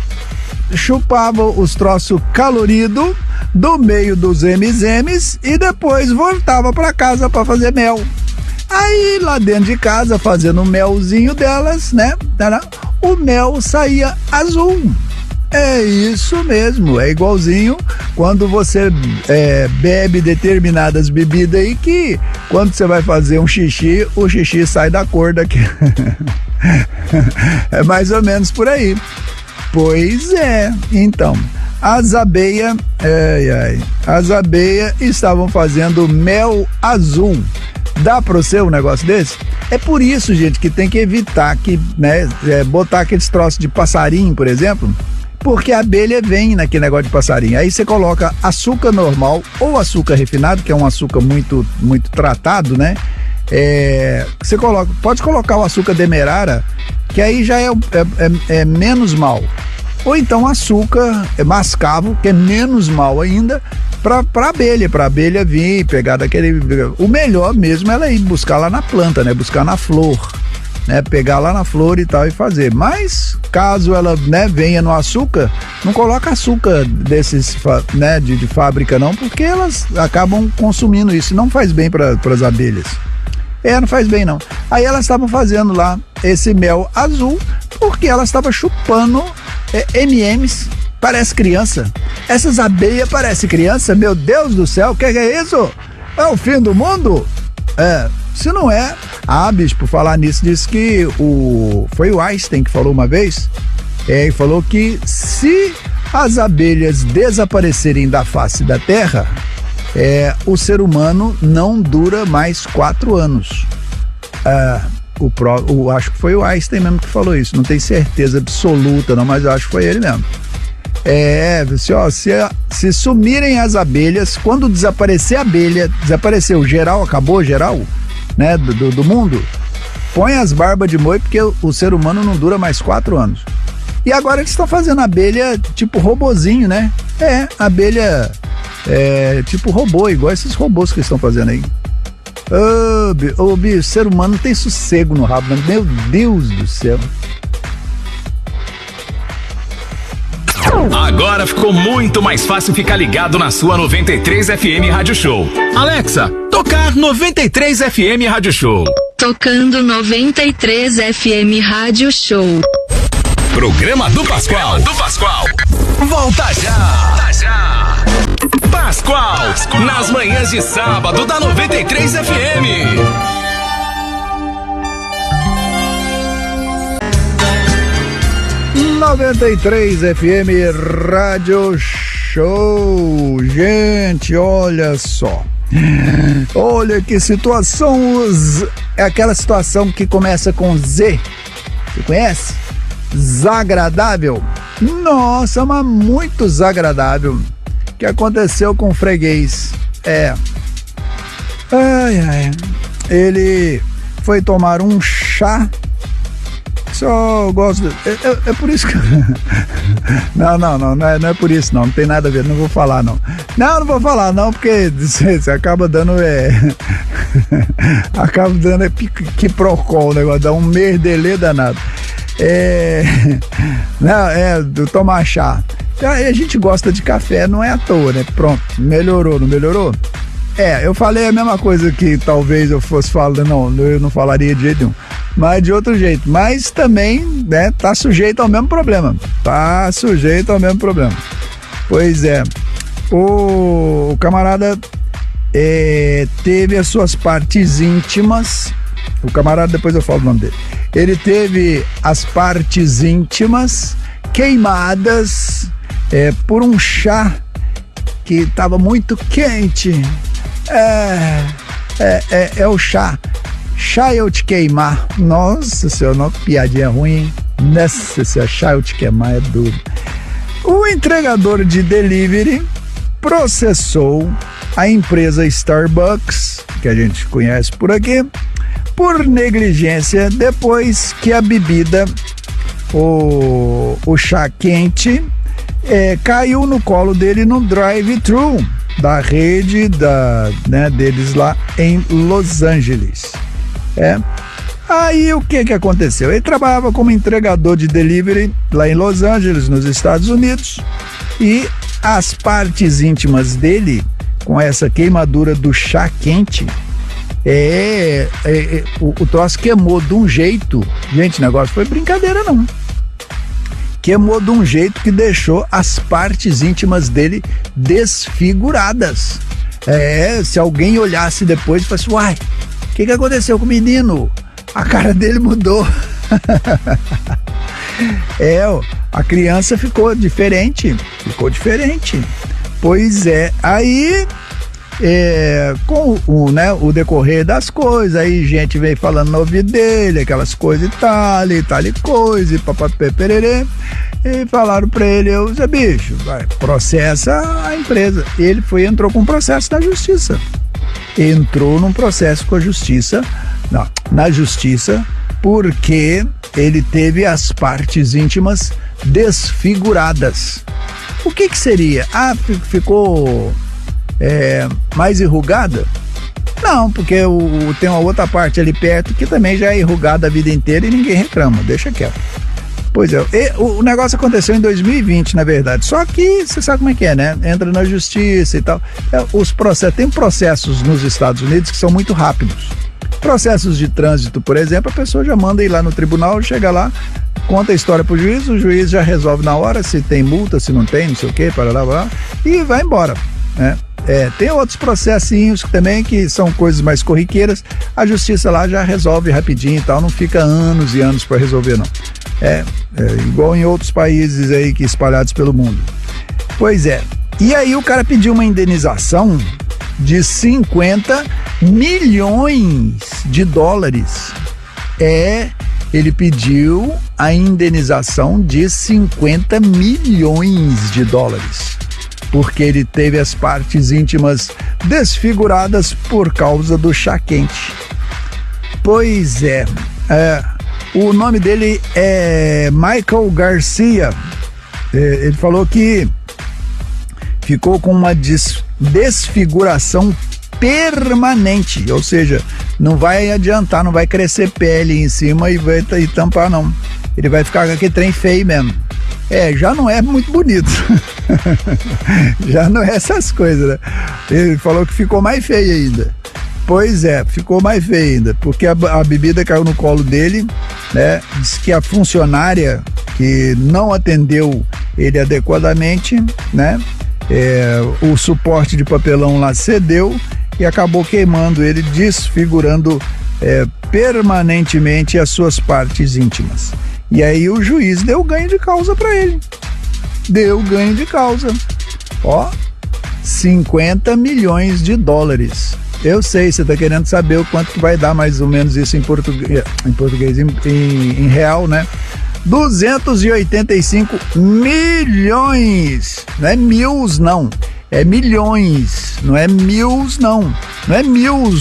chupavam os troços caloridos do meio dos M&M's e depois voltava pra casa pra fazer mel. Aí lá dentro de casa, fazendo o melzinho delas, né? O mel saía azul. É isso mesmo, é igualzinho quando você bebe determinadas bebidas aí que quando você vai fazer um xixi, o xixi sai da cor daqui. É mais ou menos por aí. Pois é, então, as abelhas estavam fazendo mel azul. Dá pra você um negócio desse? É por isso, gente, que tem que evitar que, né, botar aqueles troços de passarinho, por exemplo, porque a abelha vem naquele negócio de passarinho. Aí você coloca açúcar normal ou açúcar refinado, que é um açúcar muito, muito tratado, né? Você pode colocar o açúcar demerara, que aí já é menos mal. Ou então açúcar mascavo, que é menos mal ainda, pra abelha vir, pegar daquele... O melhor mesmo é ela ir buscar lá na planta, né? Buscar na flor, né? Pegar lá na flor e tal e fazer. Mas, caso ela, né, venha no açúcar, não coloca açúcar desses, né, de fábrica não, porque elas acabam consumindo isso. Não faz bem para as abelhas. Não faz bem não. Aí elas estavam fazendo lá esse mel azul, porque elas estavam chupando M&M's. Parece criança. Essas abelhas parecem criança. Meu Deus do céu, o que é isso? É o fim do mundo? Se não é... bicho, por falar nisso, disse que foi o Einstein que falou uma vez. Ele falou que se as abelhas desaparecerem da face da Terra, o ser humano não dura mais 4 anos. Acho que foi o Einstein mesmo que falou isso. Não tenho certeza absoluta não, mas eu acho que foi ele mesmo. Se sumirem as abelhas, quando desaparecer a abelha, desapareceu geral, acabou geral, né, do mundo, põe as barbas de boi, porque o ser humano não dura mais 4 anos. E agora eles estão fazendo abelha tipo robozinho, né? Abelha tipo robô, igual esses robôs que eles estão fazendo aí. O ser humano não tem sossego no rabo, né? Meu Deus do céu. Agora ficou muito mais fácil ficar ligado na sua 93 FM Rádio Show. Alexa, tocar 93 FM Rádio Show. Tocando 93 FM Rádio Show. Programa do Pascoal. Volta já. Pascoal, nas manhãs de sábado da 93 FM. FM Rádio Show. Gente, olha só. Olha que situação. É aquela situação que começa com Z. Você conhece? Desagradável. Nossa, mas muito desagradável. Que aconteceu com o freguês. Ele foi tomar um chá. só gosto. É por isso que. Não é por isso, não tem nada a ver, não vou falar, não. Não vou falar, não, porque você acaba dando. Acaba dando quiprocol, o negócio, dá um merdelê danado. Do tomar chá. A gente gosta de café, não é à toa, né? Pronto, melhorou, não melhorou? Eu falei a mesma coisa que talvez eu fosse falar, eu não falaria de jeito nenhum, mas de outro jeito. Mas também, né, tá sujeito ao mesmo problema. Pois é, o camarada teve as suas partes íntimas, o camarada, depois eu falo o nome dele, ele teve as partes íntimas queimadas por um chá que estava muito quente. É o chá eu te queimar. Nossa senhora, uma piadinha ruim, hein? Nossa senhora, chá eu te queimar é duro. O entregador de delivery processou a empresa Starbucks, que a gente conhece por aqui, por negligência depois que a bebida, o chá quente, caiu no colo dele no drive-thru da rede deles lá em Los Angeles. Aí o que aconteceu? Ele trabalhava como entregador de delivery lá em Los Angeles, nos Estados Unidos, e as partes íntimas dele, com essa queimadura do chá quente, o troço queimou de um jeito, gente, o negócio foi brincadeira não. Queimou de um jeito que deixou as partes íntimas dele desfiguradas. Se alguém olhasse depois e falasse, uai, o que aconteceu com o menino? A cara dele mudou. A criança ficou diferente. Pois é, aí com o decorrer das coisas, aí gente veio falando no ouvido dele, aquelas coisas e tal e coisa, e papapé pererê, e falaram pra ele, Zé bicho, vai, processa a empresa. Ele entrou com um processo na justiça. Entrou num processo com a justiça, na justiça, porque ele teve as partes íntimas desfiguradas. O que seria? Ficou mais enrugada? Não, porque tem uma outra parte ali perto que também já é enrugada a vida inteira e ninguém reclama, deixa quieto. Pois é, o negócio aconteceu em 2020, na verdade, só que você sabe como é que é, né? Entra na justiça e tal. Tem processos nos Estados Unidos que são muito rápidos. Processos de trânsito, por exemplo, a pessoa já manda ir lá no tribunal, chega lá, conta a história pro juiz, o juiz já resolve na hora se tem multa, se não tem, não sei o que, para lá, e vai embora, né? Tem outros processinhos também que são coisas mais corriqueiras, a justiça lá já resolve rapidinho e tal, não fica anos e anos para resolver, não. Igual em outros países aí que espalhados pelo mundo. Pois é, e aí o cara pediu uma indenização de 50 milhões de dólares. Ele pediu a indenização de 50 milhões de dólares, porque ele teve as partes íntimas desfiguradas por causa do chá quente. Pois é, o nome dele é Michael Garcia. Ele falou que ficou com uma desfiguração permanente, ou seja, não vai adiantar, não vai crescer pele em cima e vai tampar, não. Ele vai ficar com aquele trem feio mesmo. Já não é muito bonito. Já não é essas coisas, né? Ele falou que ficou mais feio ainda. Pois é, ficou mais feio ainda, porque a bebida caiu no colo dele, né? Diz que a funcionária que não atendeu ele adequadamente, né? O suporte de papelão lá cedeu e acabou queimando ele, desfigurando permanentemente as suas partes íntimas. E aí o juiz deu ganho de causa para ele. Deu ganho de causa. 50 milhões de dólares. Eu sei, você tá querendo saber o quanto que vai dar mais ou menos isso em português, em real, né? 285 milhões, não é mils não, É milhões, não é mil, não. Não é mil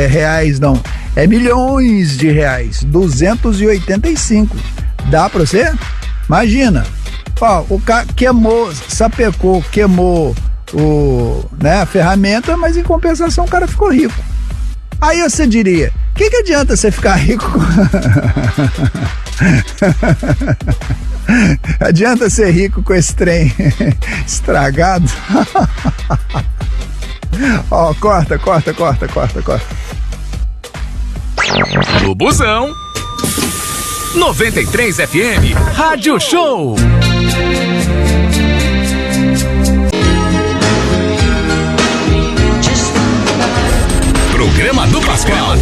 reais, não. É milhões de reais. 285. Dá pra você? Imagina. Ó, o cara queimou, sapecou, queimou a ferramenta, mas em compensação o cara ficou rico. Aí você diria, o que adianta você ficar rico? Adianta ser rico com esse trem estragado? Ó, corta. No Busão 93 FM Rádio Show. Programa do Pascoal.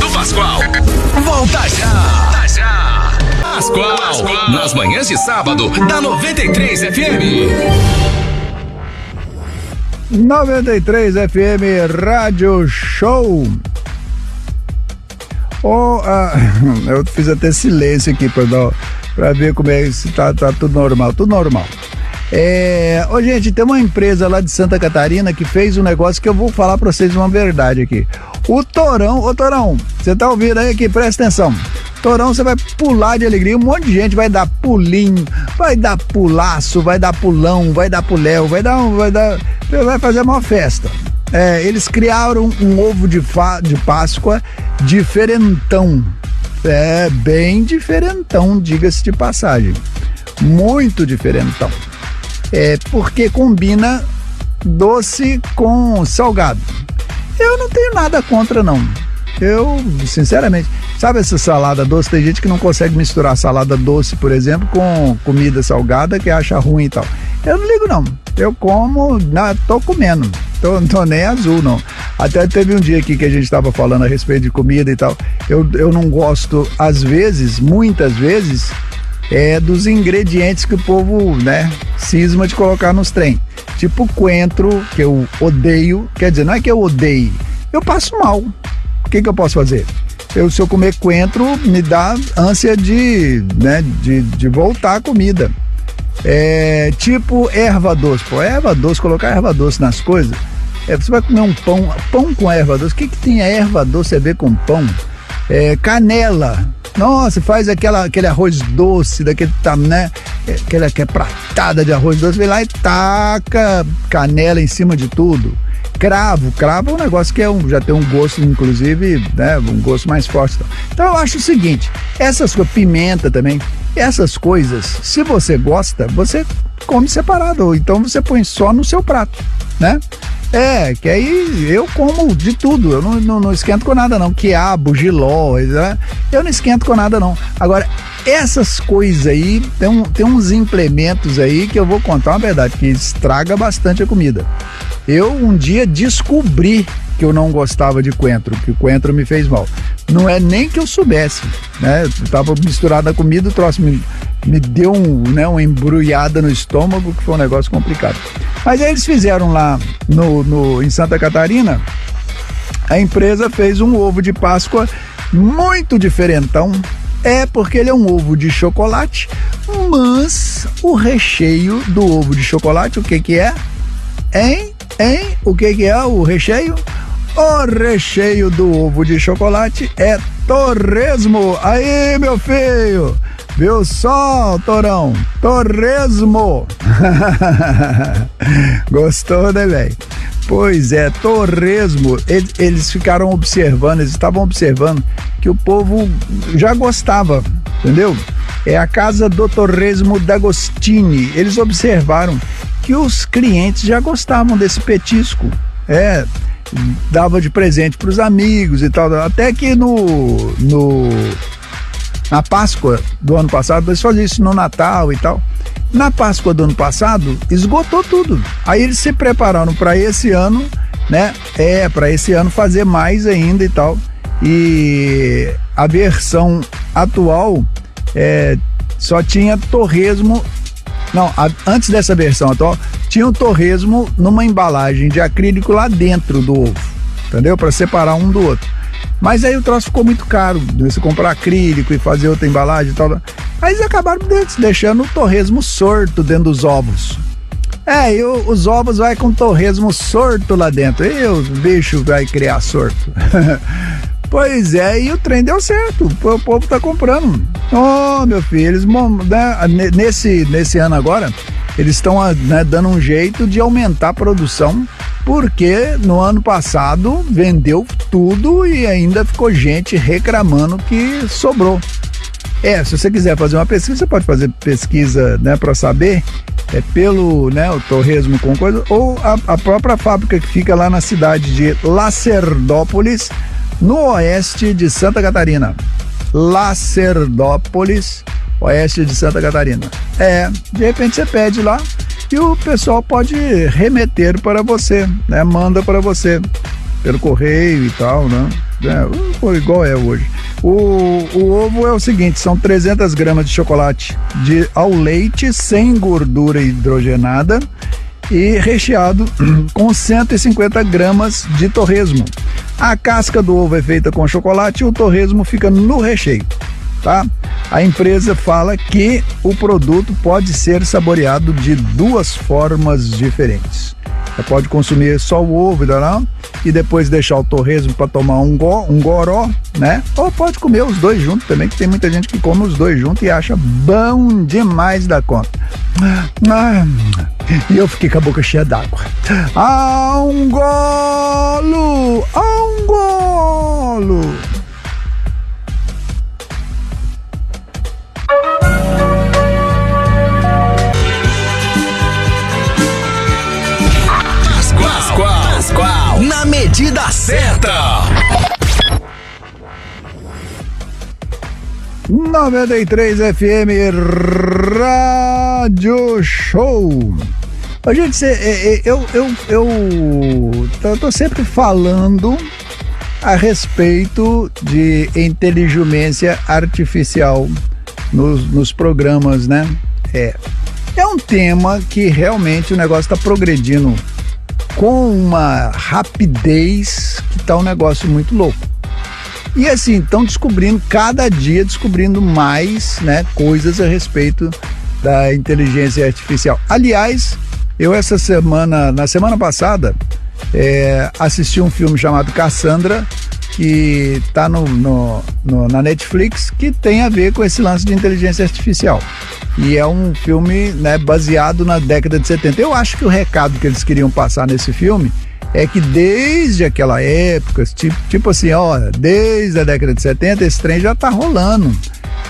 Volta já. Pascoal. Nas manhãs de sábado da 93 FM. 93 FM Rádio Show. Eu fiz até silêncio aqui pra ver como é que tá tudo normal. Gente, tem uma empresa lá de Santa Catarina que fez um negócio que eu vou falar pra vocês uma verdade aqui. O Torão, você tá ouvindo aí aqui? Presta atenção. Torão, você vai pular de alegria, um monte de gente vai dar pulinho, vai dar pulaço, vai dar pulão, vai dar puléu, vai fazer uma festa. Eles criaram um ovo de Páscoa diferentão. Bem diferentão, diga-se de passagem. Muito diferentão. Porque combina doce com salgado. Eu não tenho nada contra, não. Eu, sinceramente, sabe essa salada doce? Tem gente que não consegue misturar salada doce, por exemplo, com comida salgada, que acha ruim e tal. Eu não ligo, não. Eu como, tô comendo. Tô nem azul, não. Até teve um dia aqui que a gente tava falando a respeito de comida e tal. Eu não gosto, às vezes, muitas vezes, dos ingredientes que o povo, cisma de colocar nos trem. Tipo coentro, que eu odeio. Quer dizer, não é que eu odeie, eu passo mal. O que eu posso fazer? Se eu comer coentro, me dá ânsia de voltar a comida. Tipo erva doce. Erva doce, colocar erva doce nas coisas. Você vai comer um pão com erva doce. O que tem a erva doce a ver com pão? Canela. Nossa, faz aquele arroz doce, aquela que é pratada de arroz doce, vem lá e taca canela em cima de tudo. Cravo é um negócio que já tem um gosto, inclusive, um gosto mais forte. Então eu acho o seguinte, essas coisas, pimenta também, essas coisas, se você gosta, você come separado, ou então você põe só no seu prato, que aí eu como de tudo, eu não esquento com nada não, quiabo, jiló, eu não esquento com nada não. Agora, essas coisas aí, tem uns implementos aí que eu vou contar uma verdade, que estraga bastante a comida. Eu um dia descobri que eu não gostava de coentro, que o coentro me fez mal. Não é nem que eu soubesse, Eu tava misturado na comida, o troço me deu uma embrulhada no estômago, que foi um negócio complicado. Mas aí eles fizeram lá em Santa Catarina, a empresa fez um ovo de Páscoa muito diferentão. Porque ele é um ovo de chocolate, mas o recheio do ovo de chocolate, o que é? O que é o recheio? O recheio do ovo de chocolate é torresmo. Aí, meu filho, viu só, Torão? Torresmo. Gostou, né, velho? Pois é, torresmo. Eles ficaram observando, eles estavam observando que o povo já gostava, entendeu? É a casa do Torresmo D'Agostini. Eles observaram que os clientes já gostavam desse petisco. Dava de presente para os amigos e tal. Até que na Páscoa do ano passado, eles faziam isso no Natal e tal. Na Páscoa do ano passado, esgotou tudo. Aí eles se prepararam para esse ano, para esse ano fazer mais ainda e tal. E a versão atual só tinha torresmo. Não, antes dessa versão atual, tinha o torresmo numa embalagem de acrílico lá dentro do ovo, entendeu? Para separar um do outro. Mas aí o troço ficou muito caro, você comprar acrílico e fazer outra embalagem e tal. Aí eles acabaram deixando o torresmo sorto dentro dos ovos. E os ovos vai com torresmo sorto lá dentro. E o bicho vai criar sorto. Pois é, e o trem deu certo. O povo tá comprando. Meu filho, eles, né, nesse ano agora, eles estão, né, dando um jeito de aumentar a produção, porque no ano passado vendeu tudo e ainda ficou gente reclamando que sobrou. Se você quiser fazer uma pesquisa, você pode fazer pesquisa, né, para saber, pelo, né, o torresmo com coisa, ou a própria fábrica que fica lá na cidade de Lacerdópolis, no oeste de Santa Catarina. Lacerdópolis, oeste de Santa Catarina. De repente você pede lá e o pessoal pode remeter para você, né? Manda para você pelo correio e tal, né? Igual é hoje. O ovo é o seguinte, são 300 gramas de chocolate ao leite sem gordura hidrogenada e recheado com 150 gramas de torresmo. A casca do ovo é feita com chocolate e o torresmo fica no recheio, tá? A empresa fala que o produto pode ser saboreado de 2 formas diferentes. Você pode consumir só o ovo e depois deixar o torresmo para tomar um goró, né? Ou pode comer os dois juntos também, que tem muita gente que come os dois juntos e acha bom demais da conta. E eu fiquei com a boca cheia d'água. Um golo! Um golo! Pascoal, na medida certa. 93 FM Rádio Show. Gente, eu tô sempre falando a respeito de inteligência artificial nos programas, né? É um tema que realmente o negócio tá progredindo com uma rapidez que tá um negócio muito louco. E assim, estão cada dia descobrindo mais, né, coisas a respeito da inteligência artificial. Aliás, eu na semana passada, assisti um filme chamado Cassandra, que tá na Netflix, que tem a ver com esse lance de inteligência artificial. E é um filme, né, baseado na década de 70. Eu acho que o recado que eles queriam passar nesse filme é que desde aquela época, tipo assim, desde a década de 70, esse trem já tá rolando.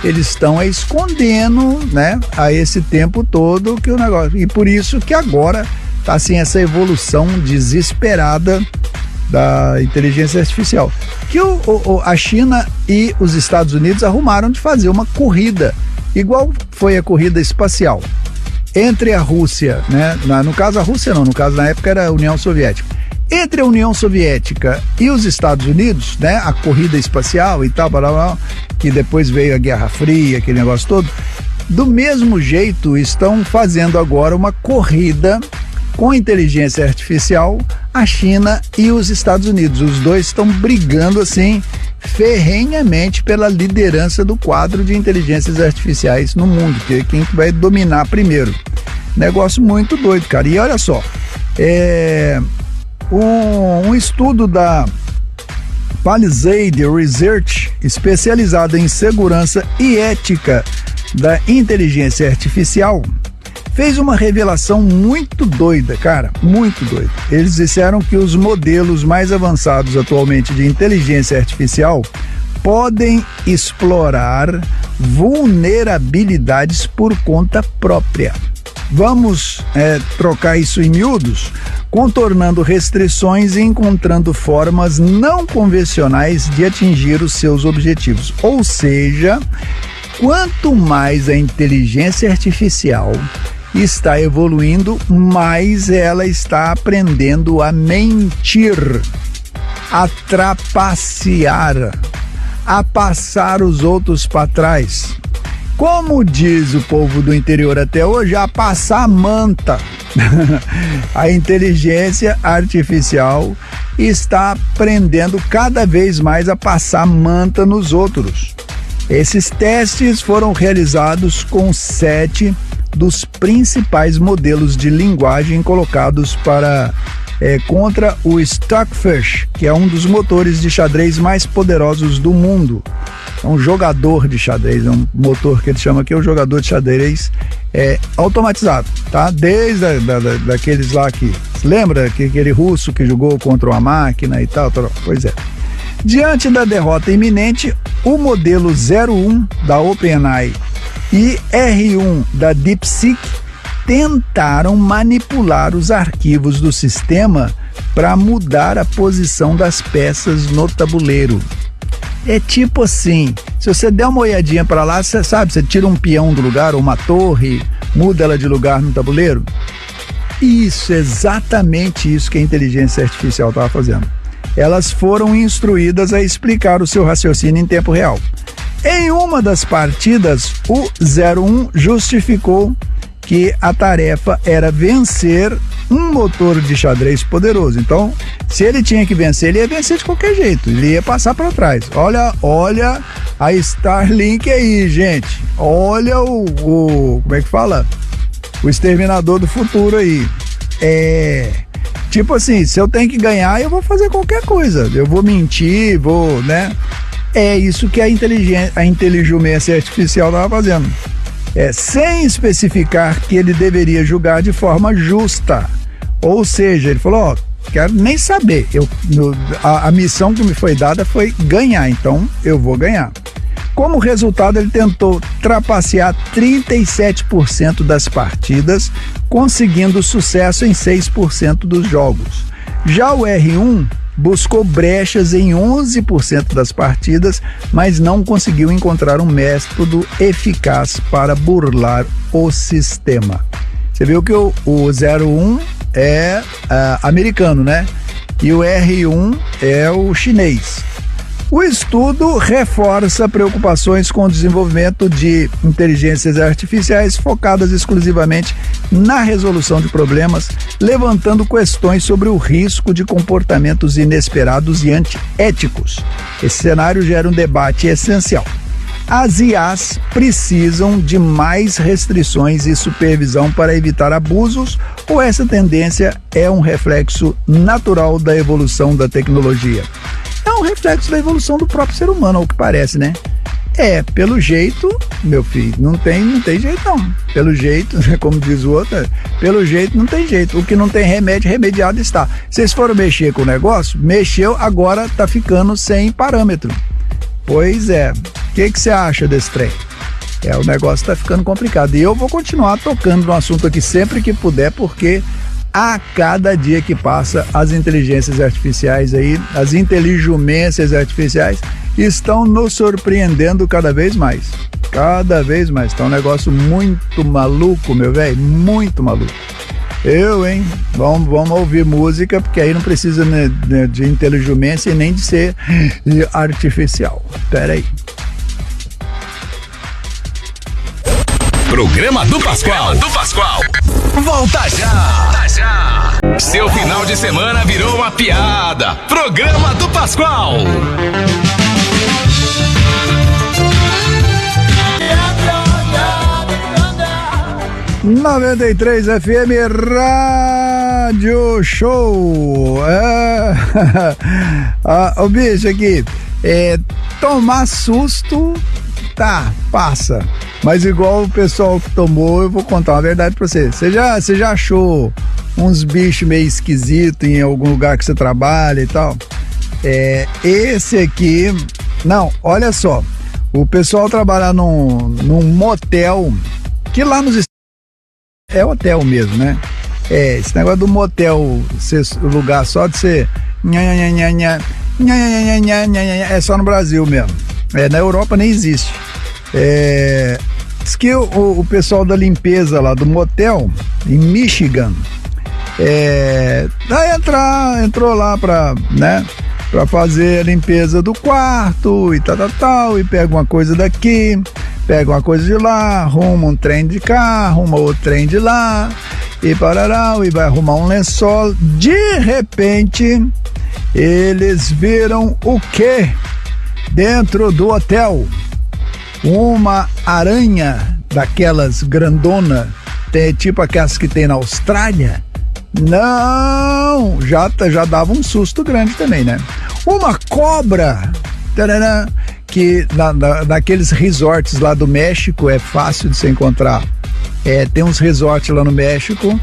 Eles estão escondendo, né, a esse tempo todo que o negócio... E por isso que agora tá assim essa evolução desesperada da inteligência artificial. Que a China e os Estados Unidos arrumaram de fazer uma corrida, igual foi a corrida espacial, entre a Rússia, né? No caso a Rússia não, no caso na época era a União Soviética. Entre a União Soviética e os Estados Unidos, né? A corrida espacial e tal, blá, blá, que depois veio a Guerra Fria, aquele negócio todo. Do mesmo jeito, estão fazendo agora uma corrida com inteligência artificial, a China e os Estados Unidos. Os dois estão brigando assim ferrenhamente pela liderança do quadro de inteligências artificiais no mundo, que é quem vai dominar primeiro. Negócio muito doido, cara. E olha só, um estudo da Palisade Research, especializado em segurança e ética da inteligência artificial, fez uma revelação muito doida, cara, muito doida. Eles disseram que os modelos mais avançados atualmente de inteligência artificial podem explorar vulnerabilidades por conta própria. Vamos trocar isso em miúdos, contornando restrições e encontrando formas não convencionais de atingir os seus objetivos. Ou seja, quanto mais a inteligência artificial está evoluindo, mais ela está aprendendo a mentir, a trapacear, a passar os outros para trás. Como diz o povo do interior até hoje, a passar manta. A inteligência artificial está aprendendo cada vez mais a passar manta nos outros. Esses testes foram realizados com 7 dos principais modelos de linguagem colocados contra o Stockfish, que é um dos motores de xadrez mais poderosos do mundo. É um jogador de xadrez, é um motor que ele chama aqui, o jogador de xadrez automatizado, tá? Desde daqueles lá que... Lembra que aquele russo que jogou contra uma máquina e tal? Pois é. Diante da derrota iminente, o modelo 01 da OpenAI e R1 da DeepSeek tentaram manipular os arquivos do sistema para mudar a posição das peças no tabuleiro. É tipo assim, se você der uma olhadinha para lá, você sabe, você tira um peão do lugar, ou uma torre, muda ela de lugar no tabuleiro. Isso, exatamente isso que a inteligência artificial estava fazendo. Elas foram instruídas a explicar o seu raciocínio em tempo real. Em uma das partidas, o 01 justificou que a tarefa era vencer um motor de xadrez poderoso. Então, se ele tinha que vencer, ele ia vencer de qualquer jeito, ele ia passar para trás. Olha a Starlink aí, gente. Olha como é que fala? O exterminador do futuro aí. Tipo assim, se eu tenho que ganhar, eu vou fazer qualquer coisa. Eu vou mentir, né? É isso que a inteligência artificial estava fazendo. Sem especificar que ele deveria julgar de forma justa. Ou seja, ele falou, quero nem saber. A missão que me foi dada foi ganhar, então eu vou ganhar. Como resultado, ele tentou trapacear 37% das partidas, conseguindo sucesso em 6% dos jogos. Já o R1 buscou brechas em 11% das partidas, mas não conseguiu encontrar um método eficaz para burlar o sistema. Você viu que o 01 é americano, né? E o R1 é o chinês. O estudo reforça preocupações com o desenvolvimento de inteligências artificiais focadas exclusivamente na resolução de problemas, levantando questões sobre o risco de comportamentos inesperados e antiéticos. Esse cenário gera um debate essencial. As IAs precisam de mais restrições e supervisão para evitar abusos, ou essa tendência é um reflexo natural da evolução da tecnologia? É um reflexo da evolução do próprio ser humano, ao que parece, né? Pelo jeito, meu filho, não tem jeito não. Pelo jeito, como diz o outro, pelo jeito não tem jeito. O que não tem remédio, remediado está. Vocês foram mexer com o negócio? Mexeu, agora tá ficando sem parâmetro. Pois é. O que você acha desse trem? O negócio tá ficando complicado. E eu vou continuar tocando no assunto aqui sempre que puder, porque a cada dia que passa, as inteligências artificiais aí, as inteligências artificiais estão nos surpreendendo cada vez mais. Cada vez mais. Tá um negócio muito maluco, meu velho, muito maluco. Vamos ouvir música, porque aí não precisa de inteligência e nem de ser artificial. Pera aí. Programa do Pascoal. Volta já. Seu final de semana virou uma piada. Programa do Pascoal. 93 FM Rádio Show. O bicho aqui, tomar susto, tá, passa. Mas igual o pessoal que tomou, eu vou contar uma verdade pra você. Você já achou uns bichos meio esquisitos em algum lugar que você trabalha e tal? Esse aqui, não, olha só. O pessoal trabalha num motel, que lá nos é hotel mesmo, né? Esse negócio do motel, lugar só de ser é só no Brasil mesmo. Na Europa nem existe. Diz que o pessoal da limpeza lá do motel, em Michigan, entrou lá pra fazer a limpeza do quarto e tal, e pega uma coisa daqui, pega uma coisa de lá, arruma um trem de cá, arruma outro trem de lá, e parará, e vai arrumar um lençol. De repente, eles viram o quê dentro do hotel? uma aranha daquelas grandona, tipo aquelas que tem na Austrália. Não, já dava um susto grande também, né? Uma cobra, tarará, que naqueles resorts lá do México é fácil de se encontrar. Tem uns resorts lá no México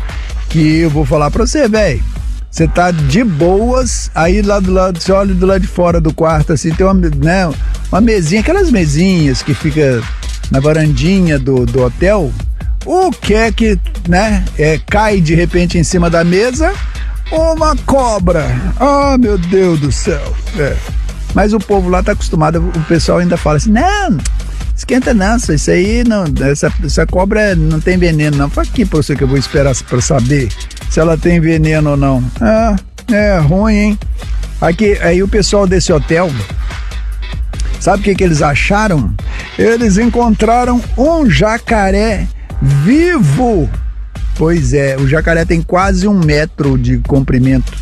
que eu vou falar pra você, velho. Você tá de boas, aí lá do lado, você olha do lado de fora do quarto, assim, tem uma mesinha, aquelas mesinhas que fica na varandinha do hotel. O que é que, né, cai de repente em cima da mesa? Uma cobra. Oh, meu Deus do céu. Mas o povo lá tá acostumado, o pessoal ainda fala assim, não, esquenta não, isso aí não, essa cobra não tem veneno não. Fala aqui pra você que eu vou esperar pra saber se ela tem veneno ou não. É ruim, hein? Aí o pessoal desse hotel, sabe o que eles acharam? Eles encontraram um jacaré vivo. Pois é, o jacaré tem quase 1 metro de comprimento.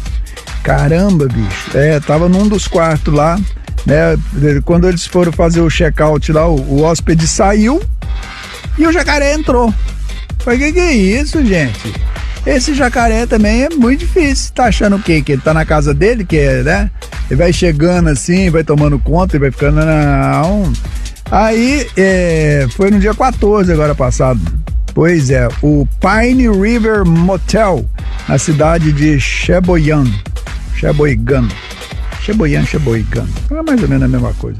Caramba, bicho. Tava num dos quartos lá, né? Quando eles foram fazer o check-out lá, o hóspede saiu e o jacaré entrou. Falei, que é isso, gente? Esse jacaré também é muito difícil. Tá achando o quê? Que ele tá na casa dele, né? Ele vai chegando assim, vai tomando conta e vai ficando... Não. Aí, foi no dia 14 agora passado. Pois é, o Pine River Motel, na cidade de Sheboygan. É mais ou menos a mesma coisa.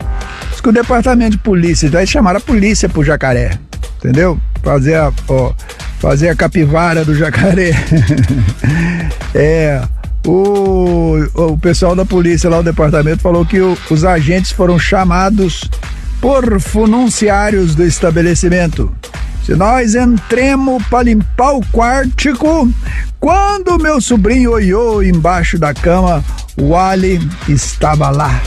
Diz que o departamento de polícia vai chamar a polícia pro jacaré, entendeu? Fazer a capivara do jacaré. O pessoal da polícia lá, o departamento, falou que os agentes foram chamados por fununciários do estabelecimento. Se nós entremos para limpar o quartico, quando meu sobrinho olhou embaixo da cama, o Wally estava lá.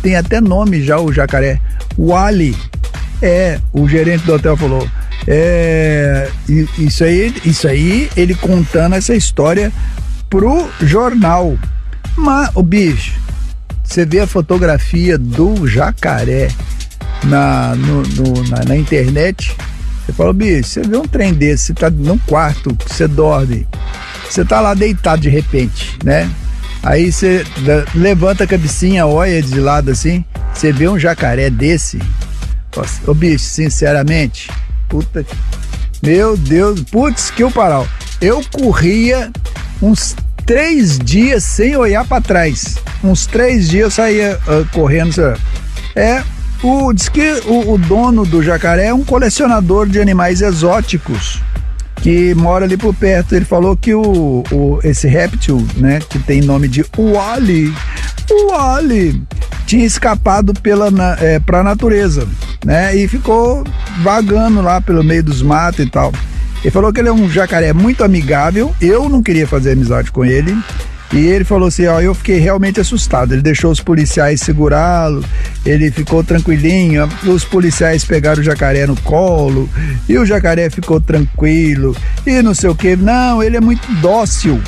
Tem até nome já o jacaré. Wally. O gerente do hotel falou. Isso aí, ele contando essa história pro jornal. Mas, o bicho, você vê a fotografia do jacaré na internet. Você fala, bicho, você vê um trem desse, você tá num quarto, você dorme, você tá lá deitado de repente, né? Aí você levanta a cabecinha, olha de lado assim, você vê um jacaré desse. Ô bicho, sinceramente, meu Deus, que eu paral. Eu corria uns 3 dias sem olhar pra trás. Uns 3 dias eu saía correndo. Diz que o dono do jacaré é um colecionador de animais exóticos que mora ali por perto. Ele falou que esse réptil, né, que tem nome de Wally, tinha escapado pra natureza, né, e ficou vagando lá pelo meio dos matos e tal. Ele falou que ele é um jacaré muito amigável. Eu não queria fazer amizade com ele. E ele falou assim, eu fiquei realmente assustado. Ele deixou os policiais segurá-lo, ele ficou tranquilinho, os policiais pegaram o jacaré no colo, e o jacaré ficou tranquilo, e não sei o que. Não, ele é muito dócil.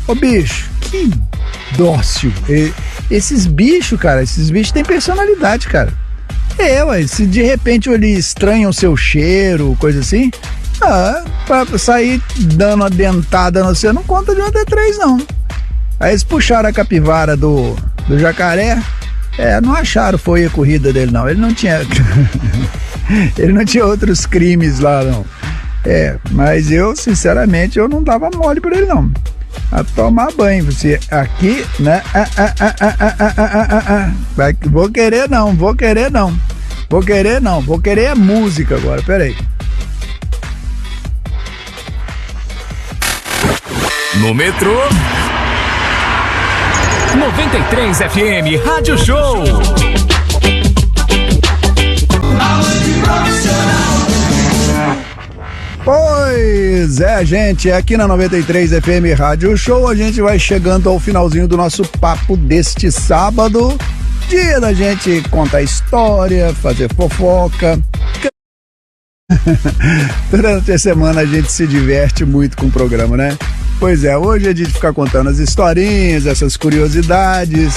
Ô bicho, que dócil. Esses bichos, cara, têm personalidade, cara. Se de repente ele estranha o seu cheiro, coisa assim, pra sair dando uma dentada no seu, não conta de 1 até 3, não. Aí eles puxaram a capivara do jacaré, não acharam, foi a corrida dele, não. Ele não tinha ele não tinha outros crimes lá, não. Mas eu, sinceramente, eu não dava mole pra ele, não. A tomar banho, você aqui, né? Vou querer a música agora, peraí. No metrô 93 FM Rádio Show. Pois é, gente, aqui na 93 FM Rádio Show a gente vai chegando ao finalzinho do nosso papo deste sábado, dia da gente contar história, fazer fofoca. Durante a semana a gente se diverte muito com o programa, né? Pois é, hoje é dia de ficar contando as historinhas, essas curiosidades.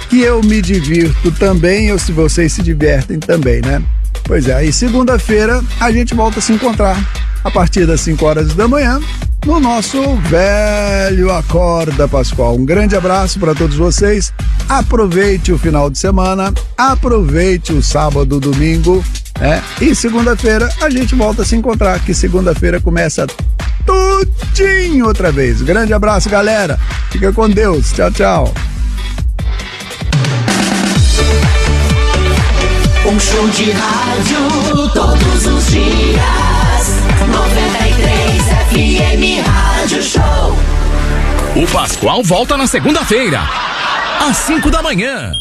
que eu me divirto também, ou se vocês se divertem também, né? Pois é, aí segunda-feira a gente volta a se encontrar a partir das 5 horas da manhã no nosso velho Acorda Pascoal. Um grande abraço para todos vocês, aproveite o final de semana, aproveite o sábado, domingo, e segunda-feira a gente volta a se encontrar, que segunda-feira começa tudinho outra vez. Grande abraço, galera, fica com Deus, tchau, tchau. Um show de rádio todos os dias. 93 FM Rádio Show. O Pascoal volta na segunda-feira, às 5 da manhã.